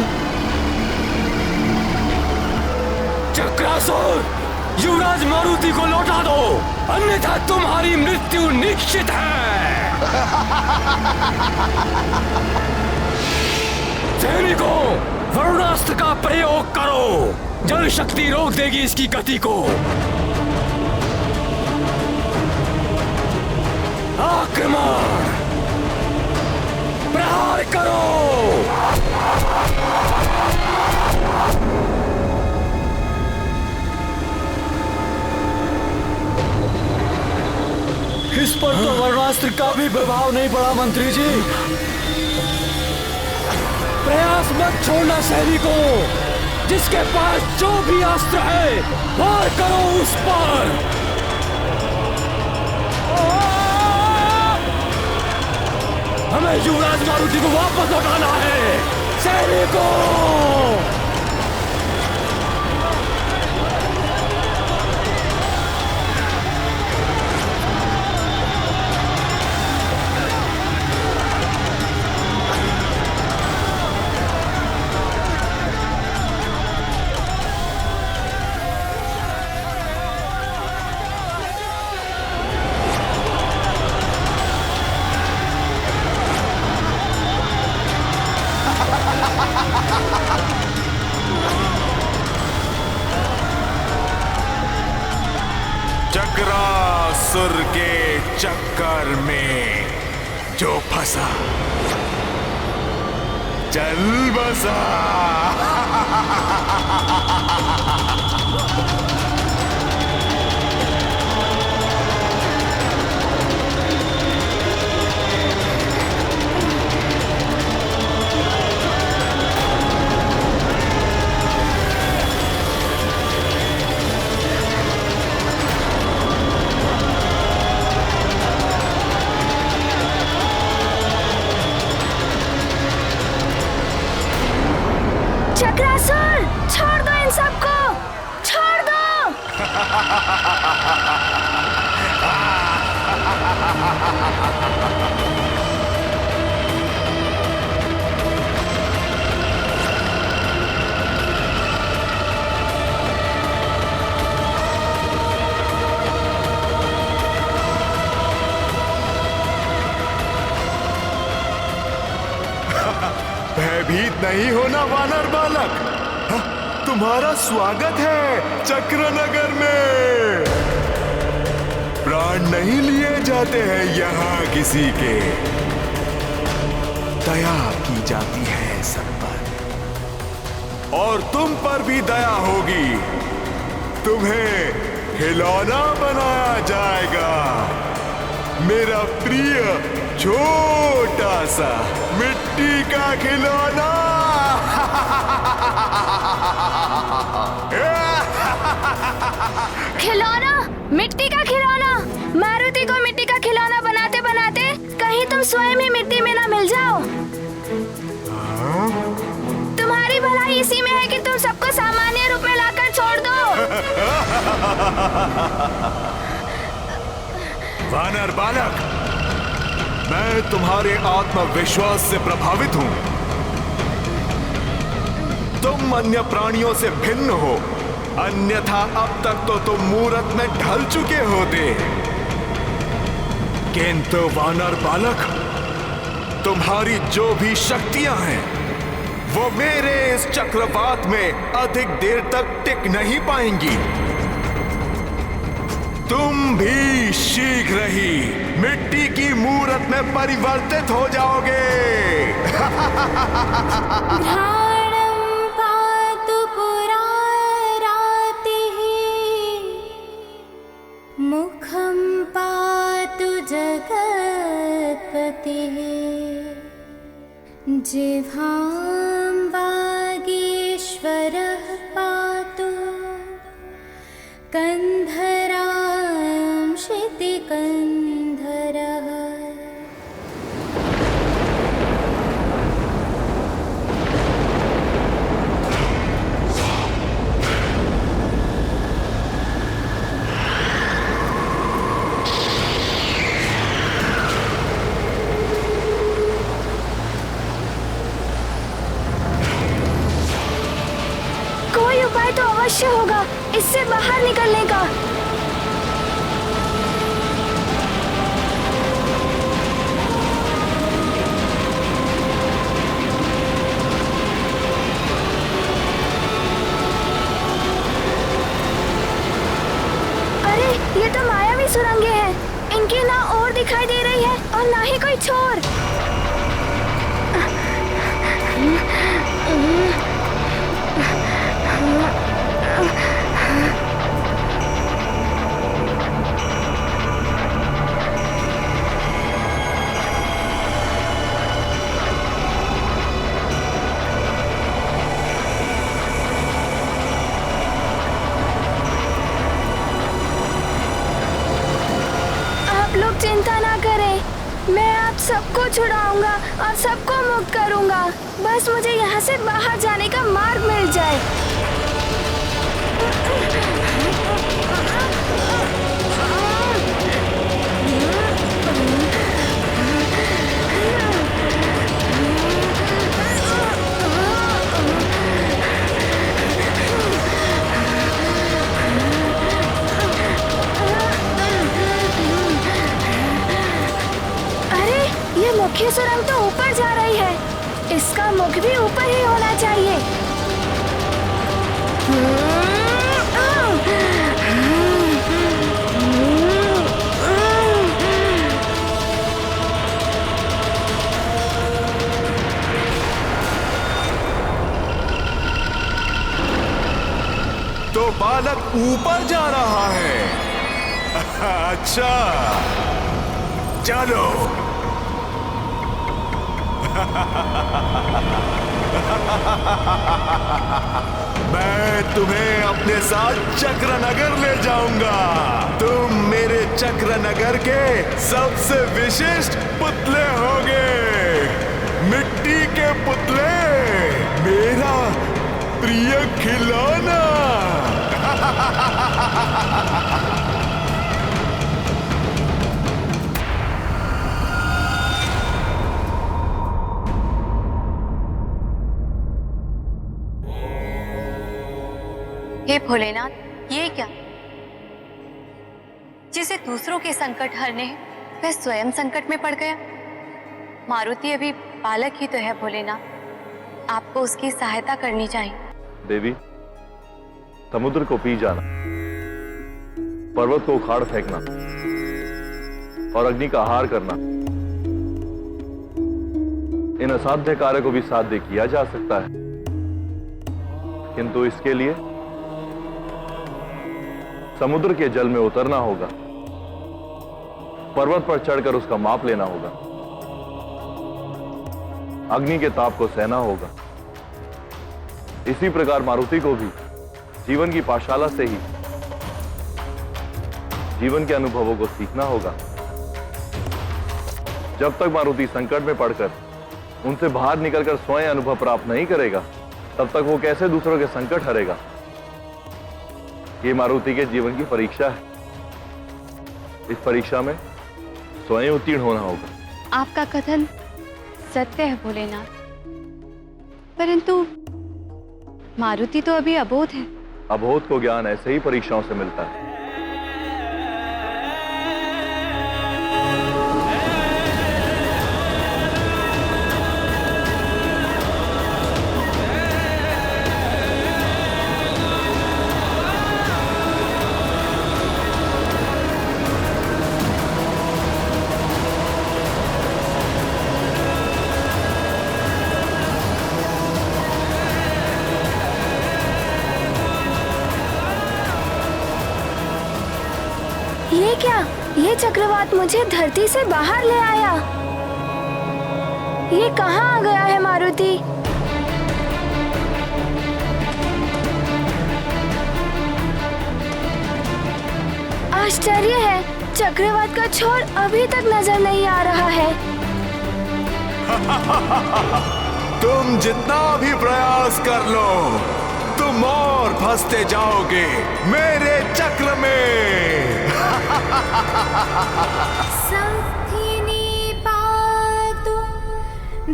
चक्रासुर, युवराज मारुति को लौटा दो, अन्यथा तुम्हारी मृत्यु निश्चित है। सैनिकों, वरुणास्त्र का प्रयोग करो, जल शक्ति रोक देगी इसकी गति को। आक्रमण, प्रहार करो। इस पर तो वरुणास्त्र का भी प्रभाव नहीं पड़ा मंत्री जी। प्रयास मत छोड़ना सैनिकों, जिसके पास जो भी अस्त्र है वार करो उस पर। हमें युवराज मारुति को वापस लौटाना है सैनिकों। चक्रासुर के चक्कर में जो फंसा चल बसा। चक्रासुर, छोड़ दो इन सबको, छोड़ दो। भयभीत नहीं होना वानर बालक, तुम्हारा स्वागत है चक्रनगर में। प्राण नहीं लिए जाते हैं यहाँ किसी के, दया की जाती है सब पर, और तुम पर भी दया होगी। तुम्हें खिलौना बनाया जाएगा, मेरा प्रिय छोटा सा मिट्टी का खिलौना। खिलौना, मिट्टी का खिलौना। मारुति को मिट्टी का खिलौना बनाते बनाते कहीं तुम स्वयं ही मिट्टी में ना मिल जाओ। तुम्हारी भलाई इसी में है कि तुम सबको सामान्य रूप में लाकर छोड़ दो। वानर बालक, मैं तुम्हारे आत्मविश्वास से प्रभावित हूं। तुम अन्य प्राणियों से भिन्न हो, अन्यथा अब तक तो तुम मूरत में ढल चुके होते। किंतु वानर बालक, तुम्हारी जो भी शक्तियां हैं वो मेरे इस चक्रवात में अधिक देर तक टिक नहीं पाएंगी। तुम भी शीघ्र ही मिट्टी की मूरत में परिवर्तित हो जाओगे। घ्राणं पातु पुरारातिः, मुखं पातु जगत्पतिः, जिह्वां वागीश्वर उपाय तो अवश्य होगा इससे बाहर निकलने का। अरे ये तो मायावी सुरंगें हैं। इनकी ना ओर दिखाई दे रही है और ना ही कोई छोर। आप लोग चिंता ना करें, मैं आप सबको छुड़ाऊंगा और सबको मुक्त करूंगा। बस मुझे यहाँ से बाहर जाने का मार्ग मिल जाए। अरे ये मुख्य सुरंग तो ऊपर जा रही है। इसका मुख भी ऊपर ही होना चाहिए। तो बालक ऊपर जा रहा है। अच्छा, चलो। मैं तुम्हें अपने साथ चक्रनगर ले जाऊंगा। तुम मेरे चक्रनगर के सबसे विशिष्ट पुतले होगे। मिट्टी के पुतले, मेरा प्रिय खिलौना। हे भोलेनाथ, ये क्या? जिसे दूसरों के संकट हरने हैं, वह स्वयं संकट में पड़ गया। मारुति अभी बालक ही तो है भोलेनाथ, आपको उसकी सहायता करनी चाहिए। देवी, समुद्र को पी जाना, पर्वत को उखाड़ फेंकना और अग्नि का आहार करना, इन असाध्य कार्य को भी साध्य किया जा सकता है, किंतु इसके लिए समुद्र के जल में उतरना होगा, पर्वत पर चढ़कर उसका माप लेना होगा, अग्नि के ताप को सहना होगा। इसी प्रकार मारुति को भी जीवन की पाठशाला से ही जीवन के अनुभवों को सीखना होगा। जब तक मारुति संकट में पड़कर उनसे बाहर निकलकर स्वयं अनुभव प्राप्त नहीं करेगा, तब तक वो कैसे दूसरों के संकट हरेगा? ये मारुति के जीवन की परीक्षा है। इस परीक्षा में स्वयं उत्तीर्ण होना होगा। आपका कथन सत्य है भोलेनाथ, परंतु मारुति तो अभी अबोध है। अबोध को ज्ञान ऐसे ही परीक्षाओं से मिलता है। ये क्या? ये चक्रवात मुझे धरती से बाहर ले आया। ये कहाँ आ गया है मारुति? आश्चर्य है, चक्रवात का छोर अभी तक नजर नहीं आ रहा है। तुम जितना भी प्रयास कर लो, तुम और फंसते जाओगे मेरे चक्र में। संस्थिनी पातु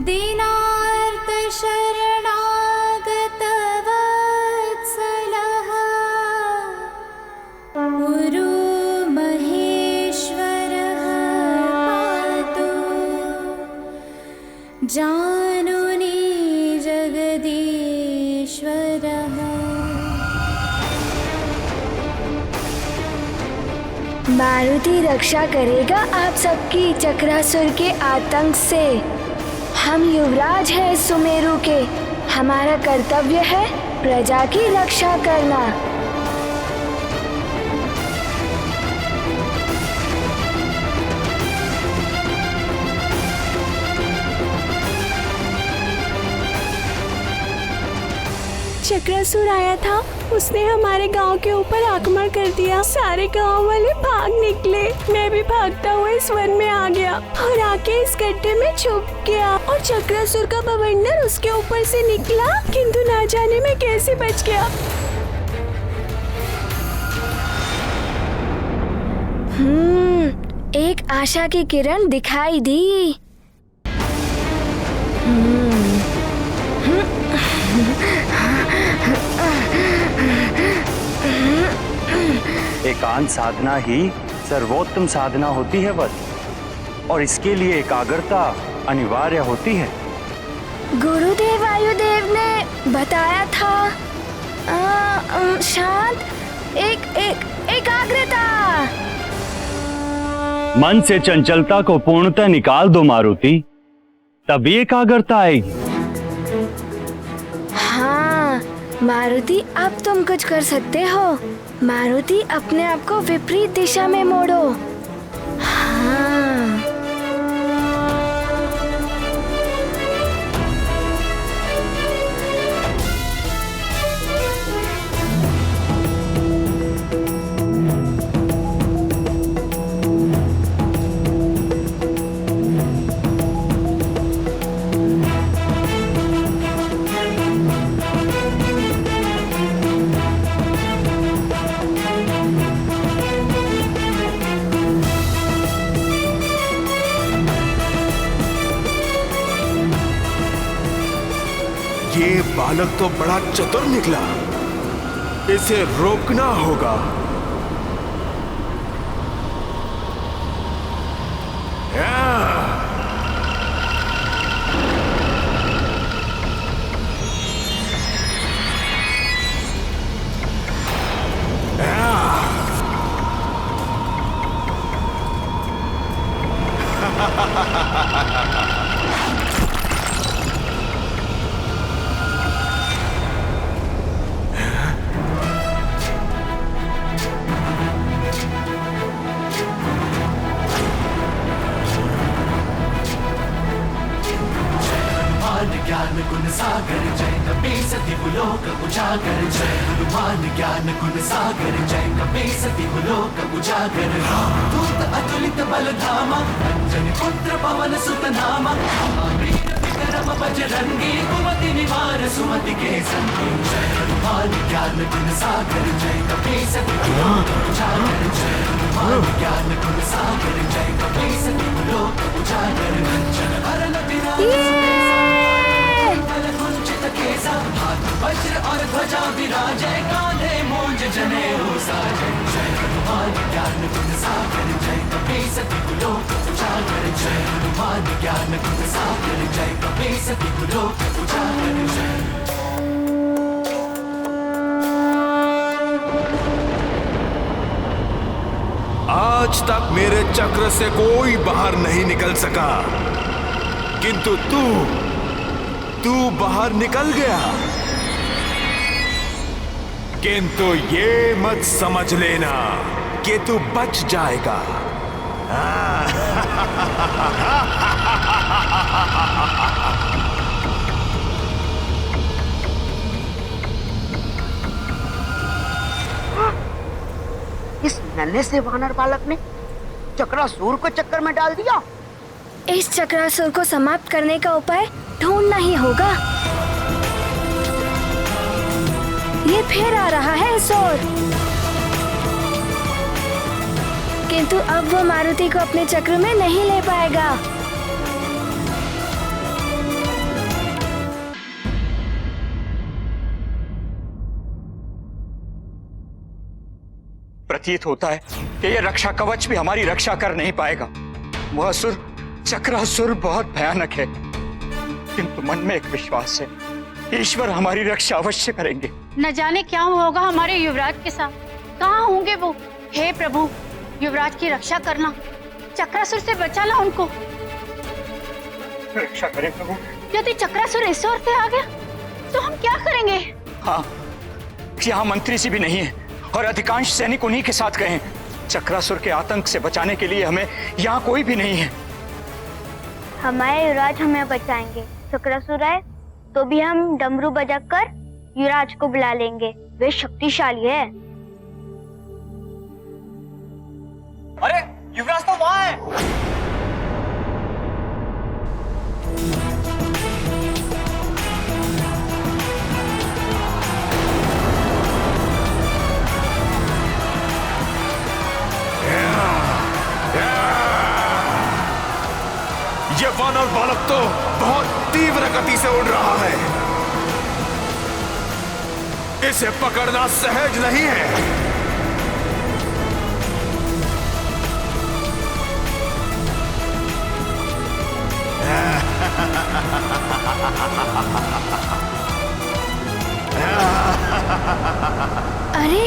दीनार्त शरणागत वत्सल। मारुति रक्षा करेगा आप सबकी चक्रासुर के आतंक से। हम युवराज हैं सुमेरु के, हमारा कर्तव्य है प्रजा की रक्षा करना। चक्रासुर आया था, उसने हमारे गांव के ऊपर आक्रमण कर दिया। सारे गांव वाले भाग निकले, मैं भी भागता हुआ इस वन में आ गया और आके इस गड्ढे में छुप गया और चक्रासुर का बवंडर उसके ऊपर से निकला, किंतु ना जाने मैं कैसे बच गया। एक आशा की किरण दिखाई दी। एकांत साधना ही सर्वोत्तम साधना होती है बस, और इसके लिए एकाग्रता अनिवार्य होती है। गुरुदेव वायुदेव ने बताया था शांत एकाग्रता। मन से चंचलता को पूर्णतः निकाल दो मारुति, तभी एकाग्रता आएगी। हाँ मारुति, अब तुम कुछ कर सकते हो। मारुति, अपने आप को विपरीत दिशा में मोड़ो। हाँ। ये बालक तो बड़ा चतुर निकला, इसे रोकना होगा। ज्ञान गुण सागर जय कपी सती लोक उजागर, जय हनुमान ज्ञान गुण सागर जय कपी सती लोक उजागर। दूत अतुलित बल धामा, अंजनी पुत्र पवन सुत नामा, वीर विक्रम बजरंगी, कुमति निवार सुमति के संगी। जय हनुमान ज्ञान गुण सागर जय कपी सती लोक उजागर, जय हनुमान ज्ञान गुण सागर जय कपी सती लोक उजागर। जन हरण हाथ वज्र और ध्वजा विराजै, कांधे मूंज जनेऊ साजै। जय हनुमान ज्ञान गुण सागर जय कपी सती लोक उजागर, जय हनुमान ज्ञान गुण सागर जय कपी सती लोक उजागर। आज तक मेरे चक्र से कोई बाहर नहीं निकल सका, किंतु तू बाहर निकल गया। किंतु ये मत समझ लेना कि तू बच जाएगा। इस नन्हे से वानर बालक ने चक्रासुर को चक्कर में डाल दिया। इस चक्रासुर को समाप्त करने का उपाय ढूंढना ही होगा। ये फिर आ रहा है इस ओर, किंतु अब वो मारुति को अपने चक्र में नहीं ले पाएगा। प्रतीत होता है कि यह रक्षा कवच भी हमारी रक्षा कर नहीं पाएगा। वह असुर चक्रासुर बहुत भयानक है, किंतु मन में एक विश्वास है, ईश्वर हमारी रक्षा अवश्य करेंगे। न जाने क्या होगा हमारे युवराज के साथ, कहाँ होंगे वो। हे प्रभु, युवराज की रक्षा करना, चक्रासुर से बचाना उनको। रक्षा करें प्रभु। यदि चक्रासुर इस ओर से आ गया तो हम क्या करेंगे? हाँ, यहाँ मंत्री जी भी नहीं है और अधिकांश सैनिक उन्हीं के साथ गए हैं। चक्रासुर के आतंक से बचाने के लिए हमें यहाँ कोई भी नहीं है। हमारे युवराज हमें बचाएंगे। चक्रासुर आए तो भी हम डमरू बजाकर युवराज को बुला लेंगे। वे शक्तिशाली है। अरे युवराज तो वहाँ है। ये वानर बालक तो बहुत तीव्र गति से उड़ रहा है। इसे पकड़ना सहज नहीं है। अरे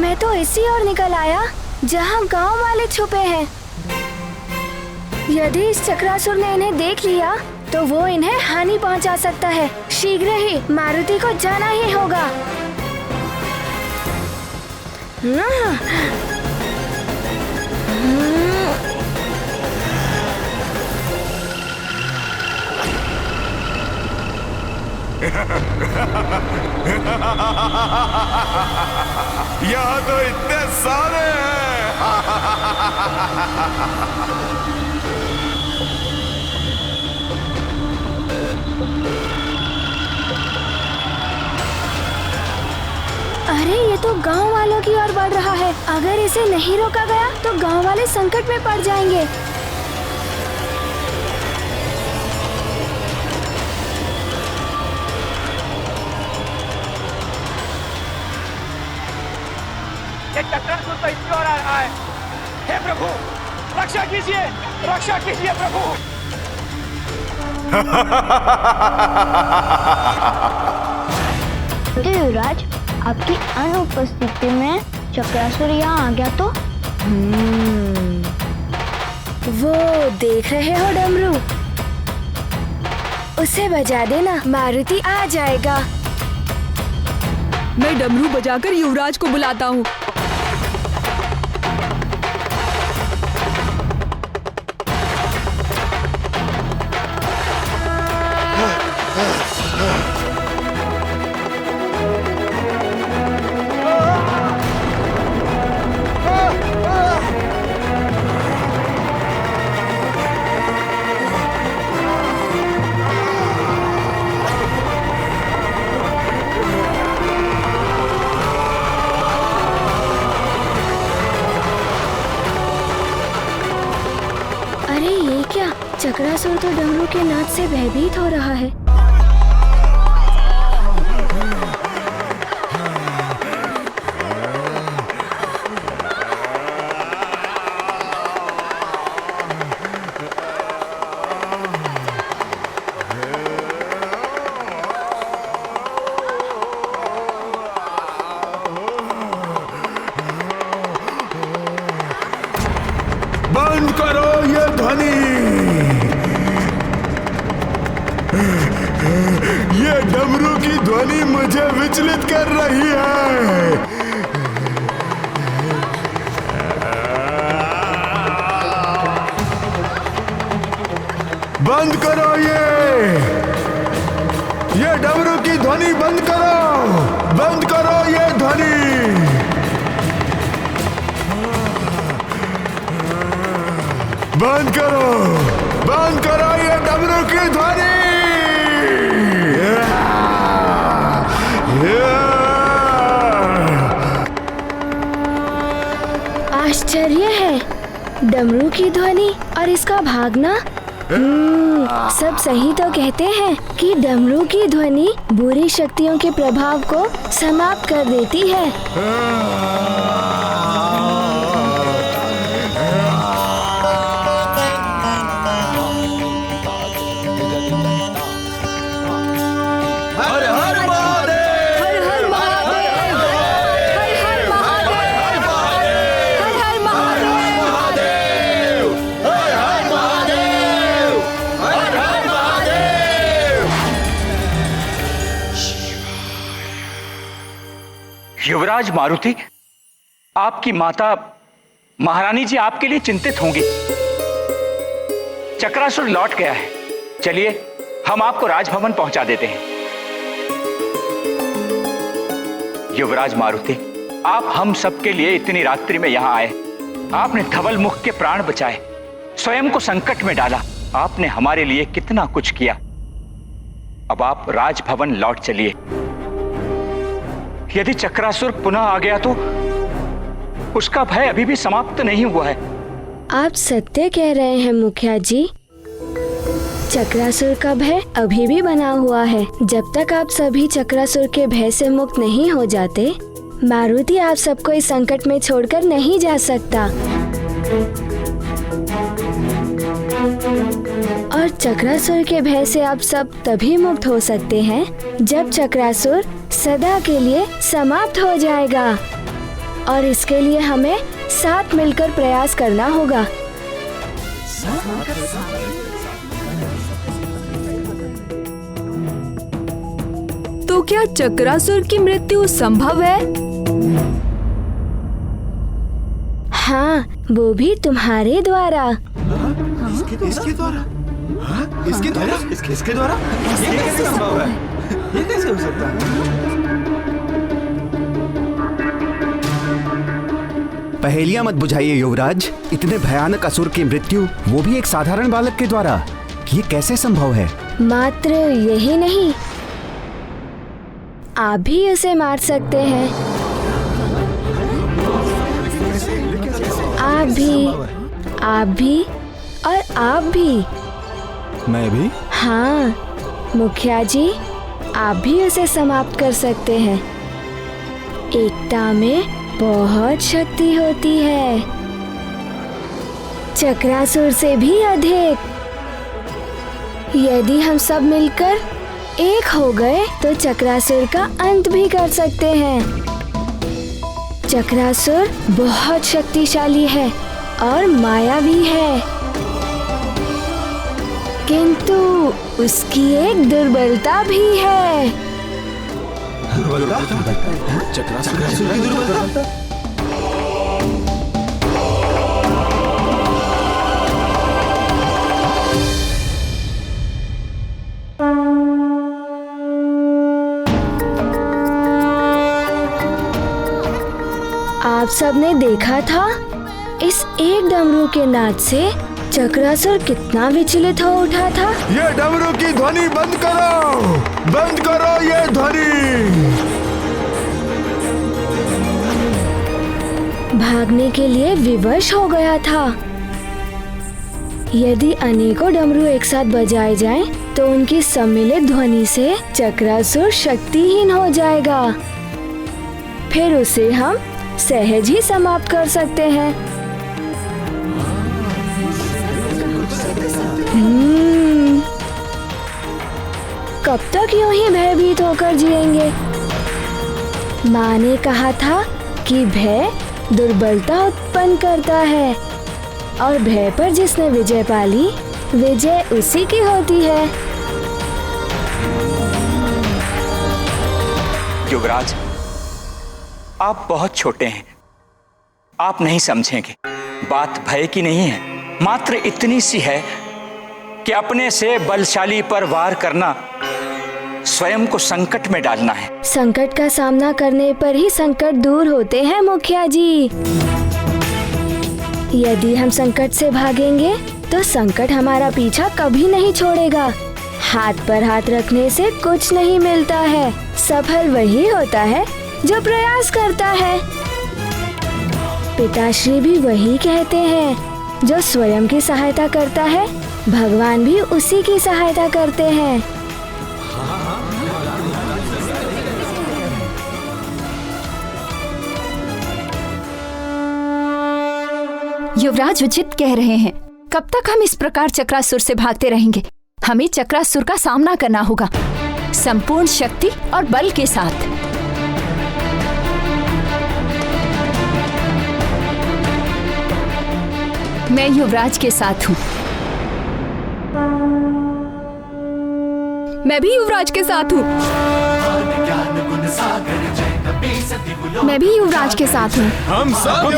मैं तो इसी ओर निकल आया जहाँ गांव वाले छुपे हैं। यदि इस चक्रासुर ने इन्हें देख लिया तो वो इन्हें हानि पहुंचा सकता है। शीघ्र ही मारुति को जाना ही होगा। यहाँ तो इतने सारे हैं। अरे ये तो गांव वालों की ओर बढ़ रहा है। अगर इसे नहीं रोका गया तो गांव वाले संकट में पड़ जाएंगे। ये चक्रासुर तो इसकी ओर आ रहा है। हे प्रभु, रक्षा कीजिए, रक्षा कीजिए प्रभु। युवराज, आपकी अनुपस्थिति में चक्रासुर यहाँ आ गया तो? वो देख रहे हो डमरू? उसे बजा देना, मारुति आ जाएगा। मैं डमरू बजाकर युवराज को बुलाता हूँ। चक्रासुर तो डमरू के नाच से भयभीत हो रहा है। बंद करो ये ध्वनि। ये डमरू की ध्वनि मुझे विचलित कर रही है। बंद करो ये डमरू की ध्वनि बंद करो ये ध्वनि। बंद करो ये डमरू की ध्वनि। आश्चर्य है, डमरू की ध्वनि और इसका भागना। सब सही तो कहते हैं कि डमरू की ध्वनि बुरी शक्तियों के प्रभाव को समाप्त कर देती है। युवराज मारुति, आपकी माता महारानी जी आपके लिए चिंतित होंगी। चक्रासुर लौट गया है। चलिए हम आपको राजभवन पहुंचा देते हैं। युवराज मारुति, आप हम सबके लिए इतनी रात्रि में यहां आए। आपने धवल मुख के प्राण बचाए, स्वयं को संकट में डाला। आपने हमारे लिए कितना कुछ किया। अब आप राजभवन लौट चलिए। यदि चक्रासुर पुनः आ गया तो उसका भय अभी भी समाप्त नहीं हुआ है। आप सत्य कह रहे हैं मुखिया जी। चक्रासुर का भय अभी भी बना हुआ है। जब तक आप सभी चक्रासुर के भय से मुक्त नहीं हो जाते, मारुति आप सबको इस संकट में छोड़कर नहीं जा सकता। और चक्रासुर के भय से आप सब तभी मुक्त हो सकते हैं जब चक्रासुर सदा के लिए समाप्त हो जाएगा। और इसके लिए हमें साथ मिलकर प्रयास करना होगा। तो क्या चक्रासुर की मृत्यु संभव है? हाँ, वो भी तुम्हारे द्वारा। इसके द्वारा? इसके द्वारा? इसके द्वारा? ये कैसे संभव है? ये कैसे हो सकता है? पहेलियां मत बुझाइए युवराज। इतने भयानक असुर की मृत्यु, वो भी एक साधारण बालक के द्वारा, ये कैसे संभव है? मात्र यही नहीं, आप भी उसे मार सकते हैं। आप भी और आप भी। मैं भी? हाँ मुखिया जी, आप भी उसे समाप्त कर सकते हैं। एकता में बहुत शक्ति होती है, चक्रासुर से भी अधिक। यदि हम सब मिलकर एक हो गए तो चक्रासुर का अंत भी कर सकते हैं। चक्रासुर बहुत शक्तिशाली है और मायावी है, किंतु उसकी एक दुर्बलता भी है। चक्रासुर की दुर्बलता? आप सबने देखा था, इस एक डमरू के नाद से चक्रासुर कितना विचलित हो उठा था। ये डमरू की ध्वनि बंद करो, बंद करो ये ध्वनि। भागने के लिए विवश हो गया था। यदि अनेकों डमरू एक साथ बजाए जाएं, तो उनकी सम्मिलित ध्वनि से चक्रासुर शक्तिहीन हो जाएगा। फिर उसे हम सहज ही समाप्त कर सकते हैं। कब तक यूं ही भयभीत होकर जिएंगे? माँ ने कहा था कि भय दुर्बलता उत्पन्न करता है, और भय पर जिसने विजय पाली, विजय उसी की होती है। युवराज, आप बहुत छोटे हैं, आप नहीं समझेंगे। बात भय की नहीं है, मात्र इतनी सी है कि अपने से बलशाली पर वार करना स्वयं को संकट में डालना है। संकट का सामना करने पर ही संकट दूर होते हैं मुखिया जी। यदि हम संकट से भागेंगे तो संकट हमारा पीछा कभी नहीं छोड़ेगा। हाथ पर हाथ रखने से कुछ नहीं मिलता है, सफल वही होता है जो प्रयास करता है। पिताश्री भी वही कहते हैं, जो स्वयं की सहायता करता है, भगवान भी उसी की सहायता करते हैं। युवराज उचित कह रहे हैं। कब तक हम इस प्रकार चक्रासुर से भागते रहेंगे? हमें चक्रासुर का सामना करना होगा, संपूर्ण शक्ति और बल के साथ। मैं युवराज के साथ हूँ। मैं भी युवराज के साथ हूँ। मैं भी युवराज के साथ हूँ। हम सब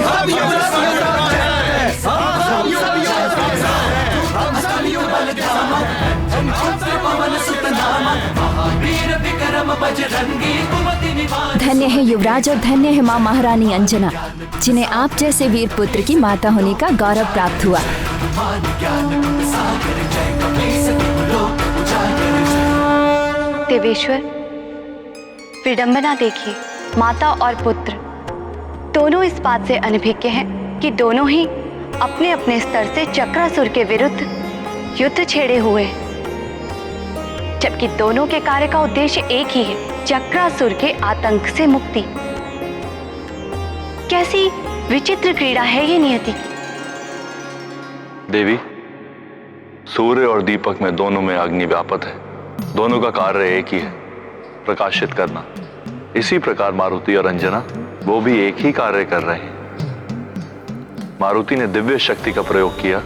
धन्य है युवराज और धन्य है माँ महारानी अंजना, जिन्हें आप जैसे वीर पुत्र की माता होने का गौरव प्राप्त हुआ। देवेश्वर, विडंबना देखिए, माता और पुत्र दोनों इस बात से अनभिज्ञ हैं कि दोनों ही अपने अपने स्तर से चक्रासुर के विरुद्ध युद्ध छेड़े हुए हैं, जबकि दोनों के कार्य का उद्देश्य एक ही है, चक्रासुर के आतंक से मुक्ति। कैसी विचित्र क्रीड़ा है ये नियति की। देवी, सूर्य और दीपक में दोनों में अग्नि व्यापत है, दोनों का कार्य एक ही है, प्रकाशित करना। इसी प्रकार मारुति और अंजना वो भी एक ही कार्य कर रहे हैं। मारुति ने दिव्य शक्ति का प्रयोग किया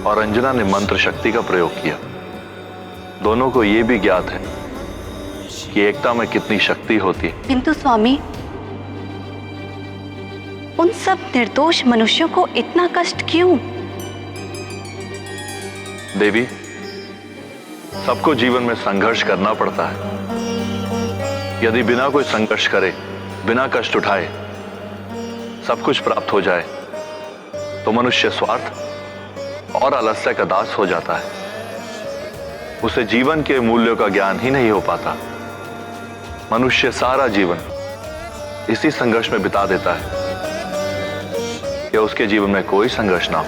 और अंजना ने मंत्र शक्ति का प्रयोग किया। दोनों को यह भी ज्ञात है कि एकता में कितनी शक्ति होती है। किंतु स्वामी, उन सब निर्दोष मनुष्यों को इतना कष्ट क्यों? देवी, सबको जीवन में संघर्ष करना पड़ता है। यदि बिना कोई संघर्ष करे, बिना कष्ट उठाए सब कुछ प्राप्त हो जाए तो मनुष्य स्वार्थ और आलस्य का दास हो जाता है। उसे जीवन के मूल्यों का ज्ञान ही नहीं हो पाता। मनुष्य सारा जीवन इसी संघर्ष में बिता देता है कि उसके जीवन में कोई संघर्ष ना हो।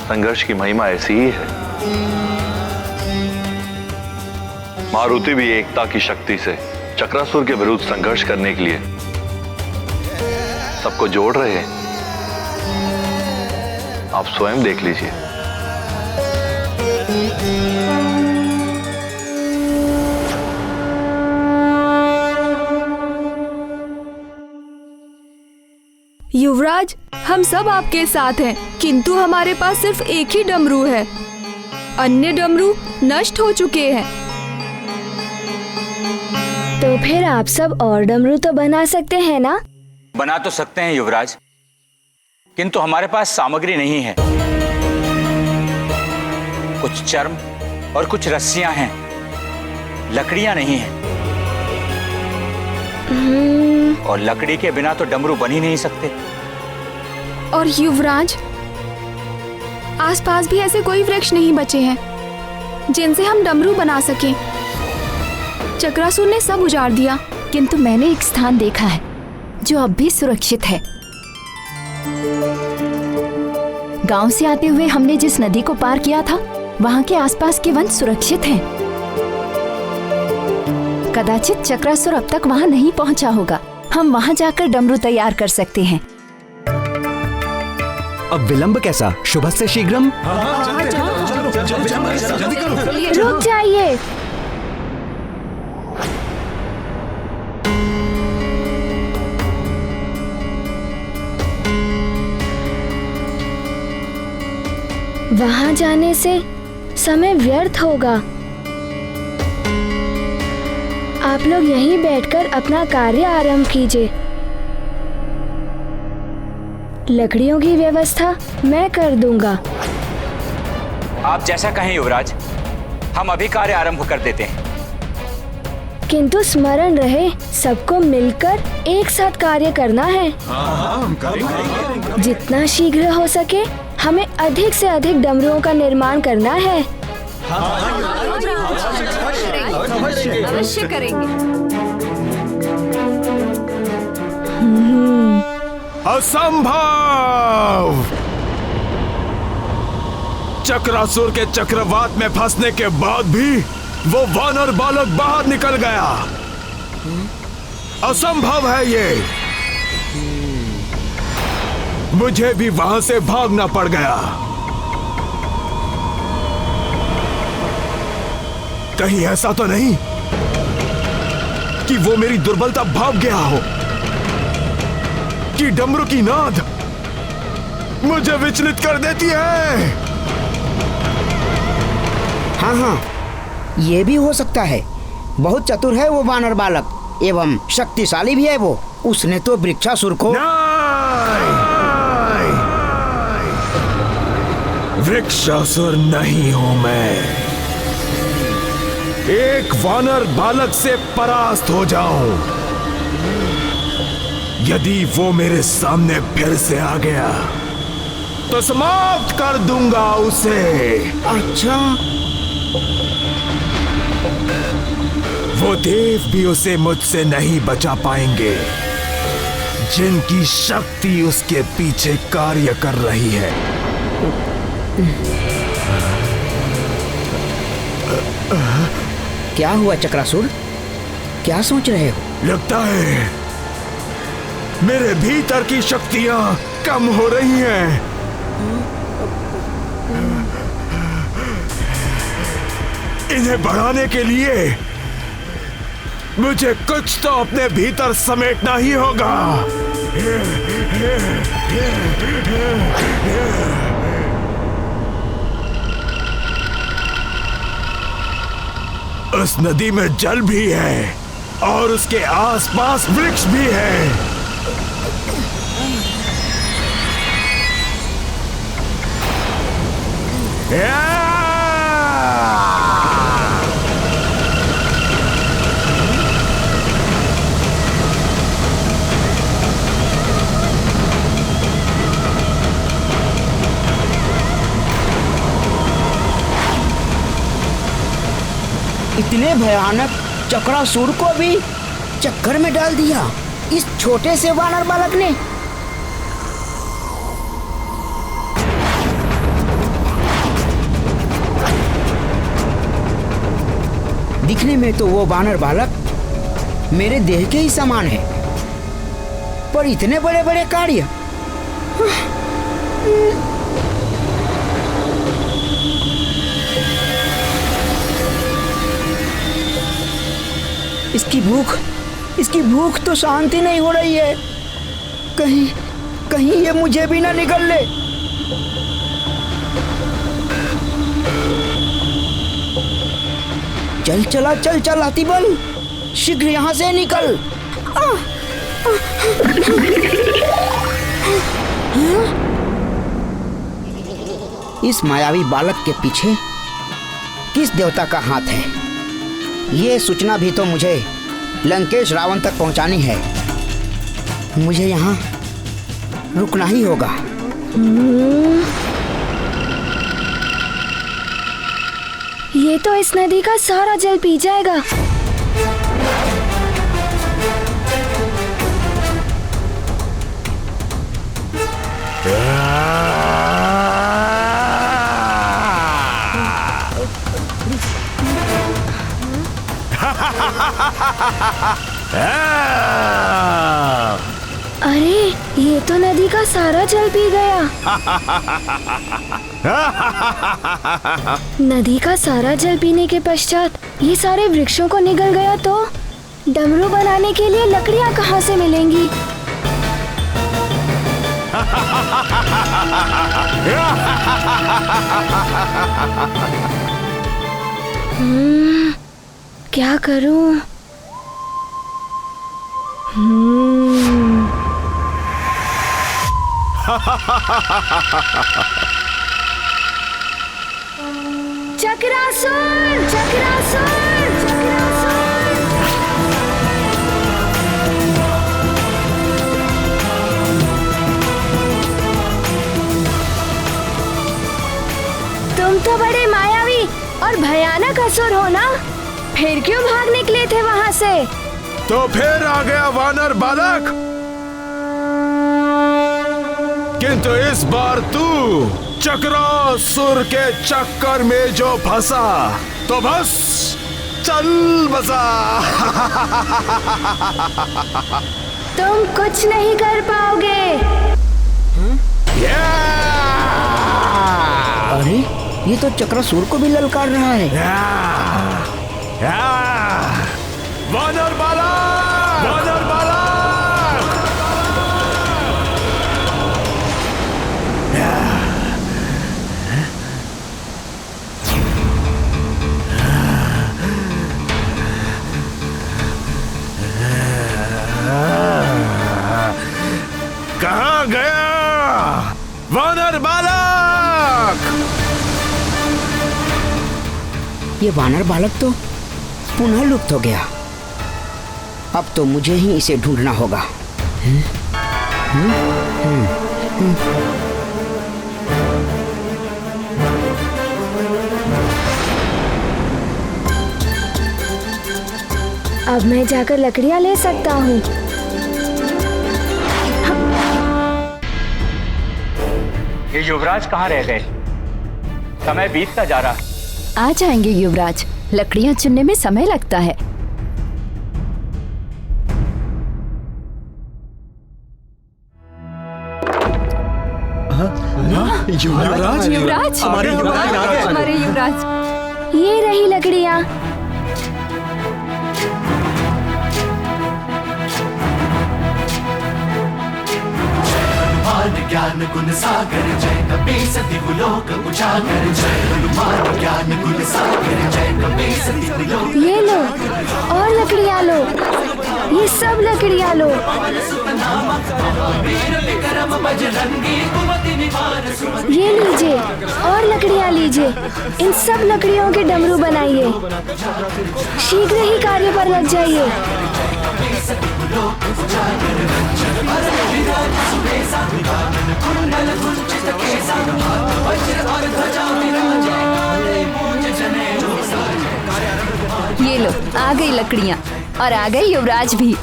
संघर्ष की महिमा ऐसी ही है। मारुति भी एकता की शक्ति से चक्रासुर के विरुद्ध संघर्ष करने के लिए सबको जोड़ रहे हैं। आप स्वयं देख लीजिए। युवराज, हम सब आपके साथ हैं, किंतु हमारे पास सिर्फ एक ही डमरू है। अन्य डमरू नष्ट हो चुके हैं। तो फिर आप सब और डमरू तो बना सकते हैं ना? बना तो सकते हैं युवराज, किंतु हमारे पास सामग्री नहीं है। कुछ चर्म और कुछ रस्सियां हैं, लकड़ियां नहीं हैं। और लकड़ी के बिना तो डमरू बन ही नहीं सकते। और युवराज, आसपास भी ऐसे कोई वृक्ष नहीं बचे हैं जिनसे हम डमरू बना सकें। चक्रासुर ने सब उजाड़ दिया। किंतु मैंने एक स्थान देखा है जो अब भी सुरक्षित है। गांव से आते हुए हमने जिस नदी को पार किया था, वहां के आसपास के वन सुरक्षित हैं। कदाचित चक्रासुर अब तक वहां नहीं पहुंचा होगा। हम वहां जाकर डमरू तैयार कर सकते हैं। अब विलंब कैसा? शुभस्य शीघ्रम। रुक जाइए। वहां जाने से समय व्यर्थ होगा। आप लोग यहीं बैठकर अपना कार्य आरंभ कीजिए। लकड़ियों की व्यवस्था मैं कर दूंगा। आप जैसा कहें युवराज, हम अभी कार्य आरंभ कर देते हैं। किंतु स्मरण रहे, सबको मिलकर एक साथ कार्य करना है। जितना शीघ्र हो सके हमें अधिक से अधिक डमरुओं का निर्माण करना है। अवश्य करेंगे। असंभव! चक्रासुर के चक्रवात में फंसने के बाद भी वो वानर बालक बाहर निकल गया। असंभव है ये। मुझे भी वहां से भागना पड़ गया। कहीं ऐसा तो नहीं कि वो मेरी दुर्बलता भाग गया हो, कि डमरू की नाद मुझे विचलित कर देती है। हाँ हाँ, ये भी हो सकता है। बहुत चतुर है वो वानर बालक। एवं शक्तिशाली भी है वो। उसने तो वृक्षासुर को वृक्षासुर नहीं हूं मैं। एक वानर बालक से परास्त हो जाऊं, यदि वो मेरे सामने फिर से आ गया तो समाप्त कर दूंगा उसे। अच्छा, वो देव भी उसे मुझसे नहीं बचा पाएंगे, जिनकी शक्ति उसके पीछे कार्य कर रही है। क्या हुआ चक्रासुर, क्या सोच रहे हो? लगता है मेरे भीतर की शक्तियां कम हो रही हैं। इन्हें बढ़ाने के लिए मुझे कुछ तो अपने भीतर समेटना ही होगा। उस नदी में जल भी है और उसके आसपास वृक्ष भी है। इतने भयानक चक्रासुर को भी चक्कर में डाल दिया इस छोटे से वानर बालक ने। दिखने में तो वो वानर बालक मेरे देह के ही समान है, पर इतने बड़े बड़े कार्य। इसकी भूख तो शांति नहीं हो रही है। कहीं ये मुझे भी ना निगल ले। चल हाथीबल, शीघ्र यहाँ से निकल। इस मायावी बालक के पीछे किस देवता का हाथ है, ये सूचना भी तो मुझे लंकेश रावण तक पहुंचानी है। मुझे यहाँ रुकना ही होगा। ये तो इस नदी का सारा जल पी जाएगा। अरे, ये तो नदी का सारा जल पी गया। नदी का सारा जल पीने के पश्चात ये सारे वृक्षों को निगल गया तो डमरू बनाने के लिए लकड़ियां कहाँ से मिलेंगी? क्या करूं? चक्रासुर, चक्रासुर, चक्रासुर। तुम तो बड़े मायावी और भयानक असुर हो ना, फिर क्यों भाग निकले थे वहाँ से? तो फिर आ गया वानर बालक, किंतु इस बार तू चक्रासुर के चक्कर में जो फंसा तो बस चल बसा। तुम कुछ नहीं कर पाओगे। अरे, ये तो चक्रासुर को भी ललकार रहा है। वानर बालक, वानर बालक। ये वानर बालक तो पुनः लुप्त हो गया। अब तो मुझे ही इसे ढूंढना होगा। अब मैं जाकर लकड़ियाँ ले सकता हूँ। ये युवराज कहाँ रह गए? समय बीतता जा रहा। आ जाएंगे युवराज, लकड़ियाँ चुनने में समय लगता है। युवराज, युवराज, हमारे युवराज आ गए। हमारे युवराज। ये रही लकड़ियाँ। हनुमान ज्ञान गुण सागर जय कपीस दिवलोक उजागर जय हनुमान ज्ञान गुण सागर जय कपीस दिवलोक। ये लो और लकड़ियाँ लो, ये सब लकड़ियाँ लो। ये लीजिए और लकड़ियाँ लीजिए, इन सब लकड़ियों के डमरू बनाइए। शीघ्र ही कार्य पर लग जाइए। ये लो, आ गई लकड़ियाँ और आ गए युवराज भी।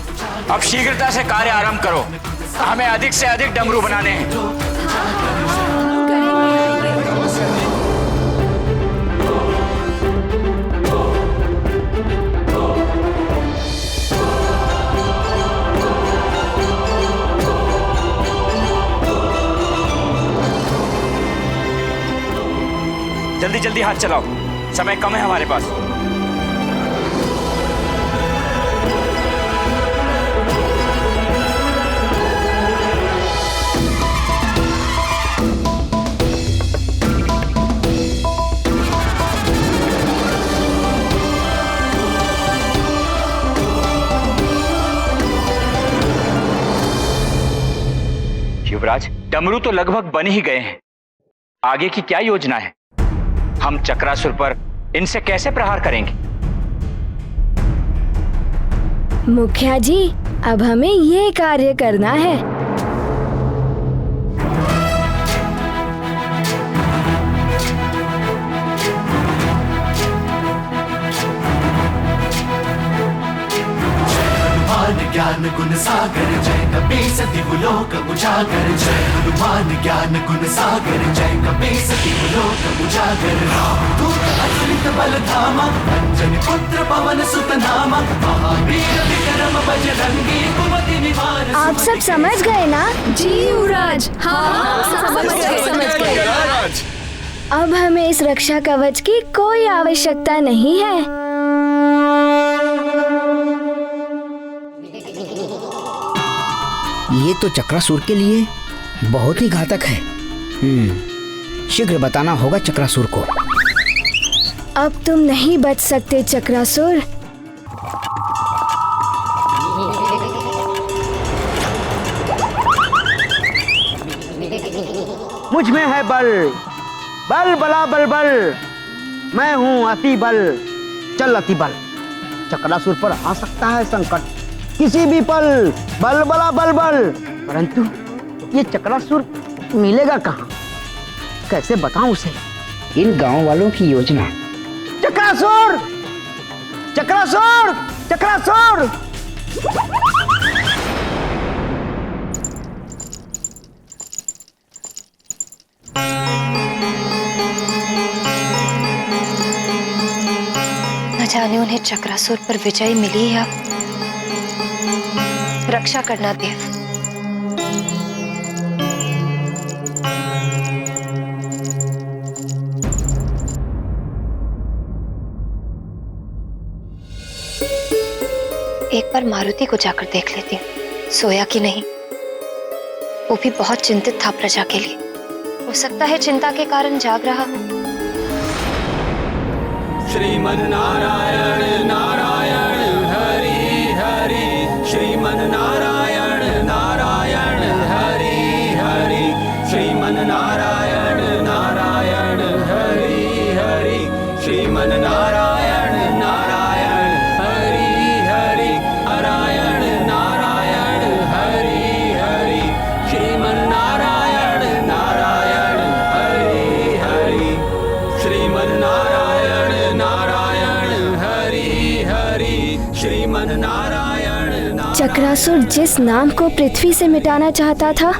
अब शीघ्रता से कार्य आरंभ करो, हमें अधिक से अधिक डमरू बनाने हैं। जल्दी जल्दी हाथ चलाओ, समय कम है हमारे पास। युवराज, डमरू तो लगभग बन ही गए हैं, आगे की क्या योजना है? हम चक्रासुर पर इनसे कैसे प्रहार करेंगे? मुखिया जी, अब हमें ये कार्य करना है। ज्ञान गुण सागर जय कपीस दिवलोक उजागर जय हनुमान ज्ञान गुण सागर जय कपीस दिवलोक उजागर। दूत अतुलित बल धामा अंजनी पुत्र पवन सुत नामा महावीर विक्रम बजरंगी कुमति निवार। आप सब समझ गए ना? जी युवराज, हाँ समझ गए। अब हमें इस रक्षा कवच की कोई आवश्यकता नहीं है। ये तो चक्रासुर के लिए बहुत ही घातक है। शीघ्र बताना होगा चक्रासुर को। अब तुम नहीं बच सकते चक्रासुर। मुझ में है बल, बल बला बल बल, मैं हूँ अति बल, चल अति बल। चक्रासुर पर आ सकता है संकट किसी भी पल, बल बला बल बल। परंतु ये चक्रासुर मिलेगा कहाँ? कैसे बताऊं उसे? इन गांव वालों की योजना। चक्रासुर, चक्रासुर, चक्रासुर। न जाने उन्हें चक्रासुर पर विजय मिली या रक्षा करना देव। एक बार मारुति को जाकर देख लेती हूँ, सोया कि नहीं। वो भी बहुत चिंतित था प्रजा के लिए, हो सकता है चिंता के कारण जाग रहा हो। श्रीमन्नारायण नारायण हरि हरि, श्रीमन्नारायण नारायण हरि हरि, श्रीमन्नारायण नारायण हरि हरि, श्रीमन्नारायण चक्रासुर जिस नाम को पृथ्वी से मिटाना चाहता था,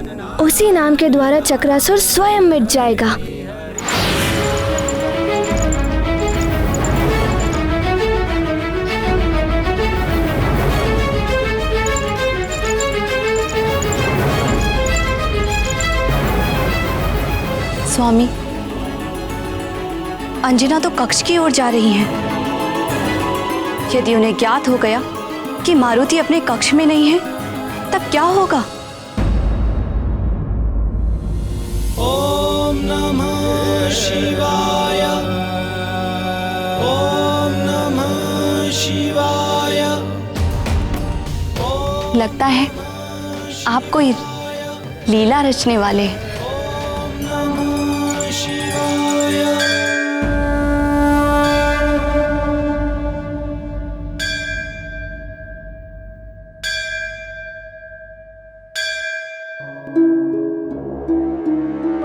उसी नाम के द्वारा चक्रासुर स्वयं मिट जाएगा। स्वामी, अंजना तो कक्ष की ओर जा रही हैं। यदि उन्हें ज्ञात हो गया कि मारुति अपने कक्ष में नहीं है, तब क्या होगा? ओम नमः शिवाय। ओम नमः शिवाय। लगता है आप कोई लीला रचने वाले हैं।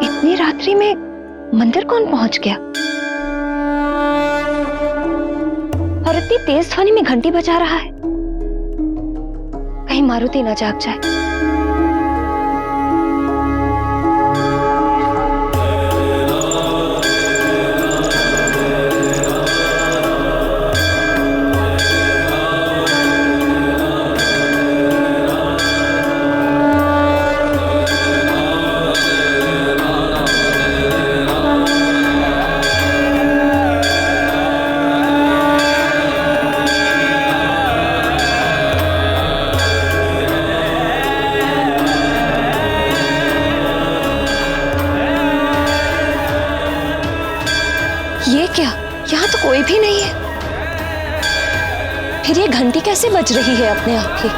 इतनी रात्रि में मंदिर कौन पहुंच गया? और इतनी तेज ध्वनि में घंटी बजा रहा है, कहीं मारुति ना जाग जाए। ये क्या? यहाँ तो कोई भी नहीं है। फिर ये घंटी कैसे बज रही है अपने आप ही?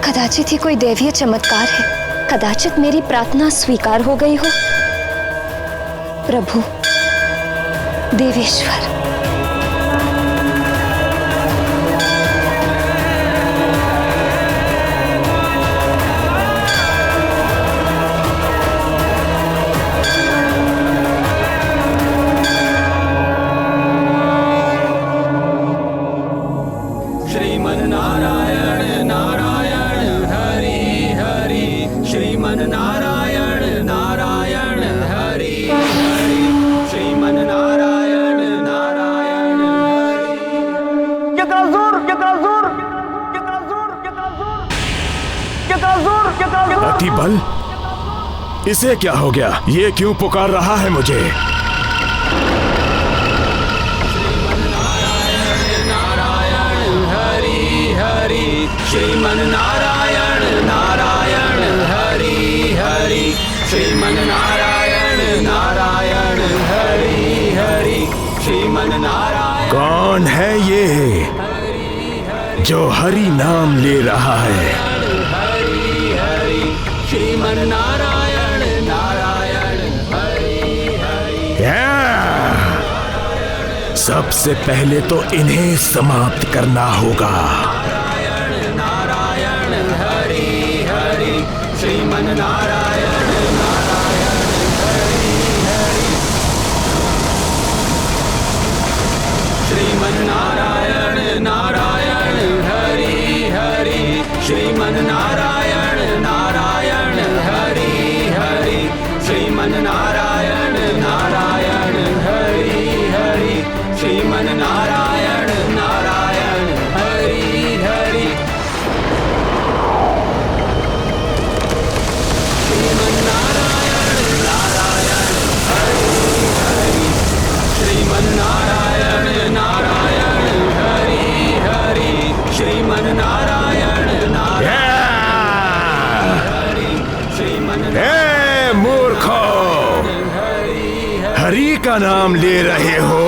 कदाचित ही कोई दैवीय चमत्कार है। कदाचित मेरी प्रार्थना स्वीकार हो गई हो। प्रभु देवेश्वर, अतिबल, इसे क्या हो गया? ये क्यों पुकार रहा है मुझे? श्रीमन नारायण नारायण हरि हरि। श्रीमन नारायण नारायण हरि हरि। श्रीमन नारायण। कौन है ये जो हरि नाम ले रहा है? श्रीमन नारायण नारायण हरि हरि। सबसे पहले तो इन्हें समाप्त करना होगा। नारायण हरि हरि। श्रीमन नारायण नारायण हरि हरि। श्रीमन नारायण नारायण हरि हरि। श्रीमन नारायण नारायण हरि हरि। श्रीमन नारायण नारायण हरि हरि। श्रीमन नारायण नारायण हरि हरि। श्रीमन नारायण नारायण हरि हरि। श्रीमन नारायण नारायण हरि हरि। श्रीमन नारायण नारायण हरि। श्रीमन हे मूर्खो, हरि का नाम ले रहे हो?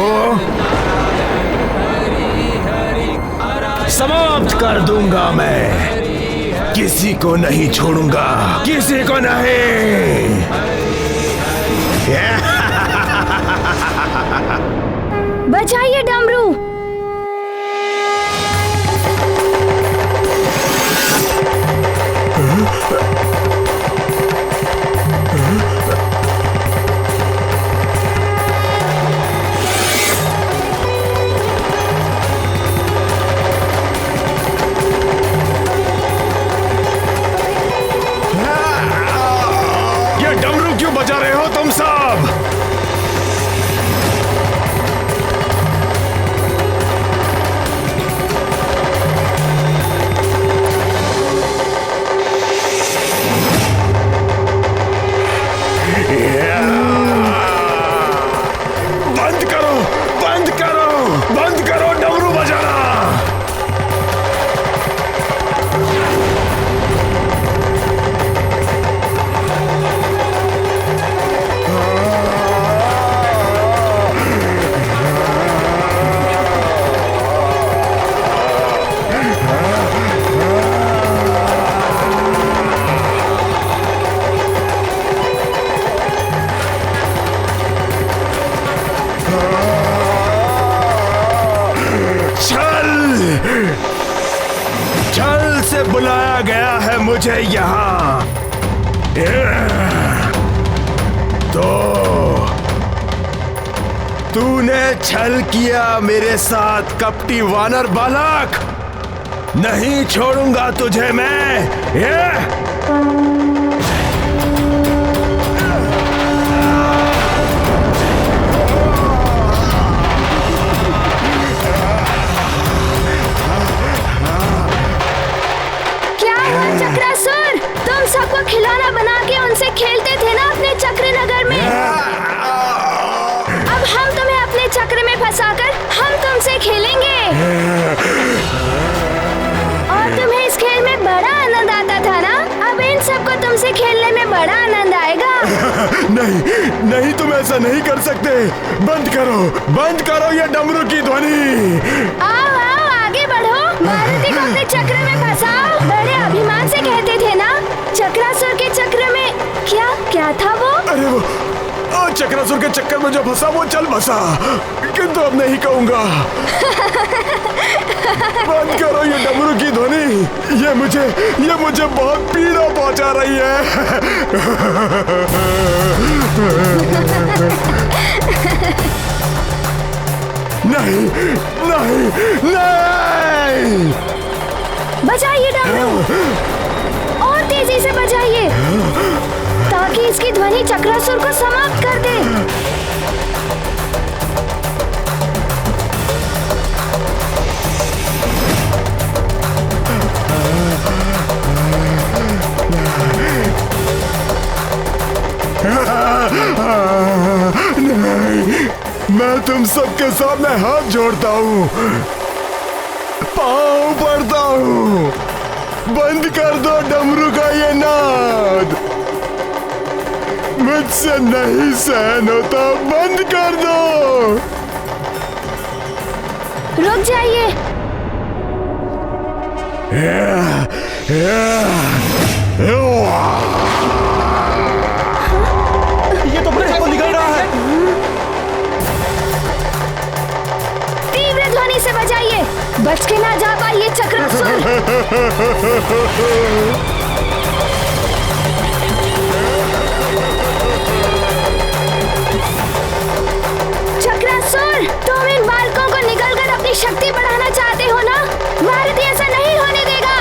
समाप्त कर दूंगा मैं। किसी को नहीं छोड़ूंगा, किसी को नहीं। बचाइए डमरू। छल से बुलाया गया है मुझे यहाँ। तो तूने छल किया मेरे साथ कपटी वानर बालक, नहीं छोड़ूंगा तुझे मैं। क्या हुआ चक्रासुर? तुम सबको खिलौना बना के उनसे खेलते थे ना अपने चक्र नगर में। अब हम तुम्हें अपने चक्र में फंसाकर हम तुमसे खेलेंगे। और तुम्हें इस खेल में बड़ा आनंद आता था ना, अब इन सबको तुमसे खेलने में बड़ा आनंद आएगा। नहीं नहीं, तुम ऐसा नहीं कर सकते। बंद करो ये डमरू की ध्वनि। आओ आओ आगे बढ़ो, मारुति को अपने चक्र में फंसाओ। बड़े अभिमान से कहते थे ना चक्रासुर के चक्र में। क्या था वो? अरे वो चक्रासुर के चक्कर में जो फंसा वो चल बसा, किंतु अब नहीं कहूंगा। बंद करो ये डमरू की ध्वनि, ये मुझे बहुत पीड़ा पहुंचा रही है। नहीं नहीं नहीं, बजाइए डमरू, और तेजी से बजाइए ताकि इसकी ध्वनि चक्रासुर को समाप्त कर दे। नहीं, मैं तुम सबके सामने हाथ जोड़ता हूँ, पाँव पड़ता हूँ, बंद कर दो डमरू का ये नाद। मुझसे नहीं सहन होता, बंद कर दो। रुक जाइए। ये तो ब्रेक को निकल रहा है। तीव्र ध्वनि से बजाइए, बच के ना जा पाइए चक्रासुर। चक्रासुर, तुम इन बालकों को निकलकर अपनी शक्ति बढ़ाना चाहते हो ना? मारुति ऐसा नहीं होने देगा।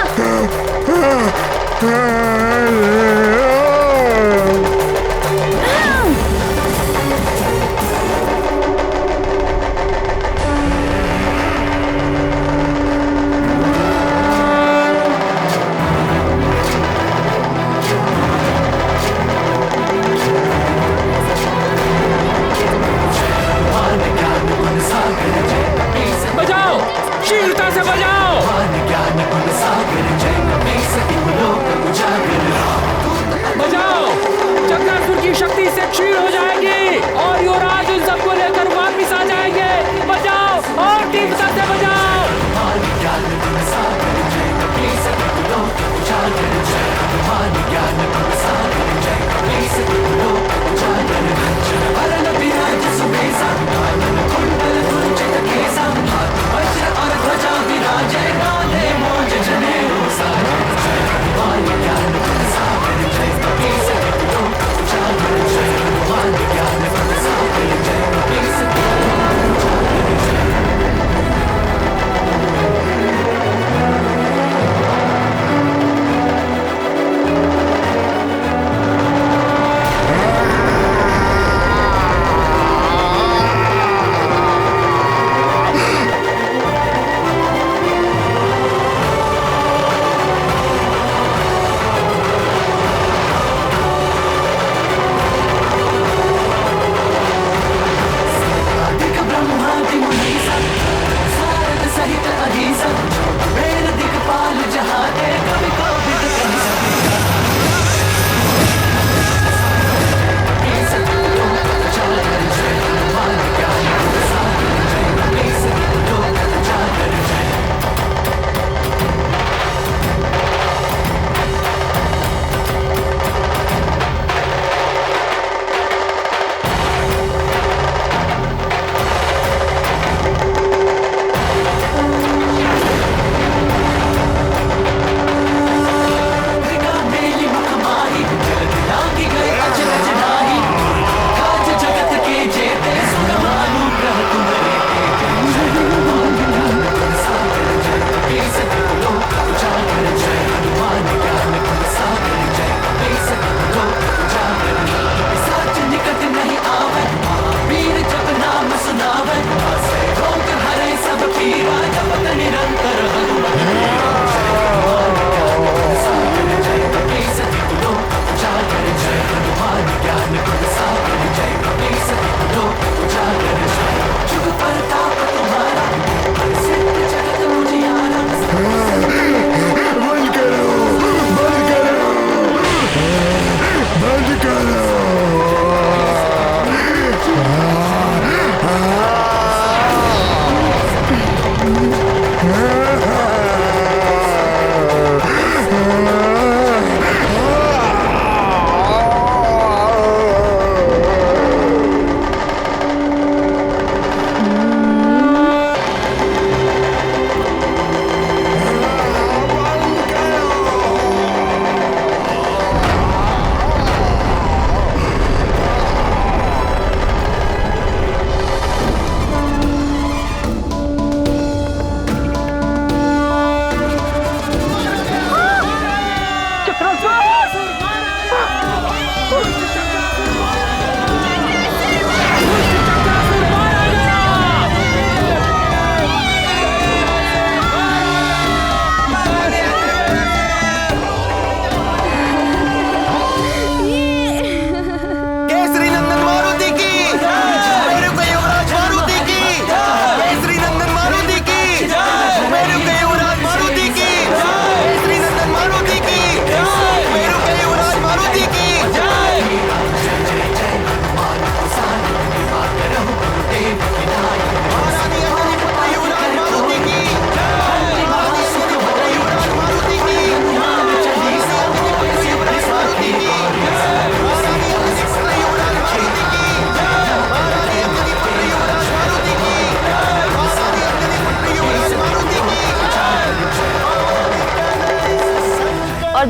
बजाओ, शीघ्रता से बजाओ। ज्ञान गुण सागर जय कपी सती लोक उजागर।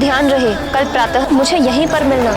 ध्यान रहे, कल प्रातः मुझे यहीं पर मिलना।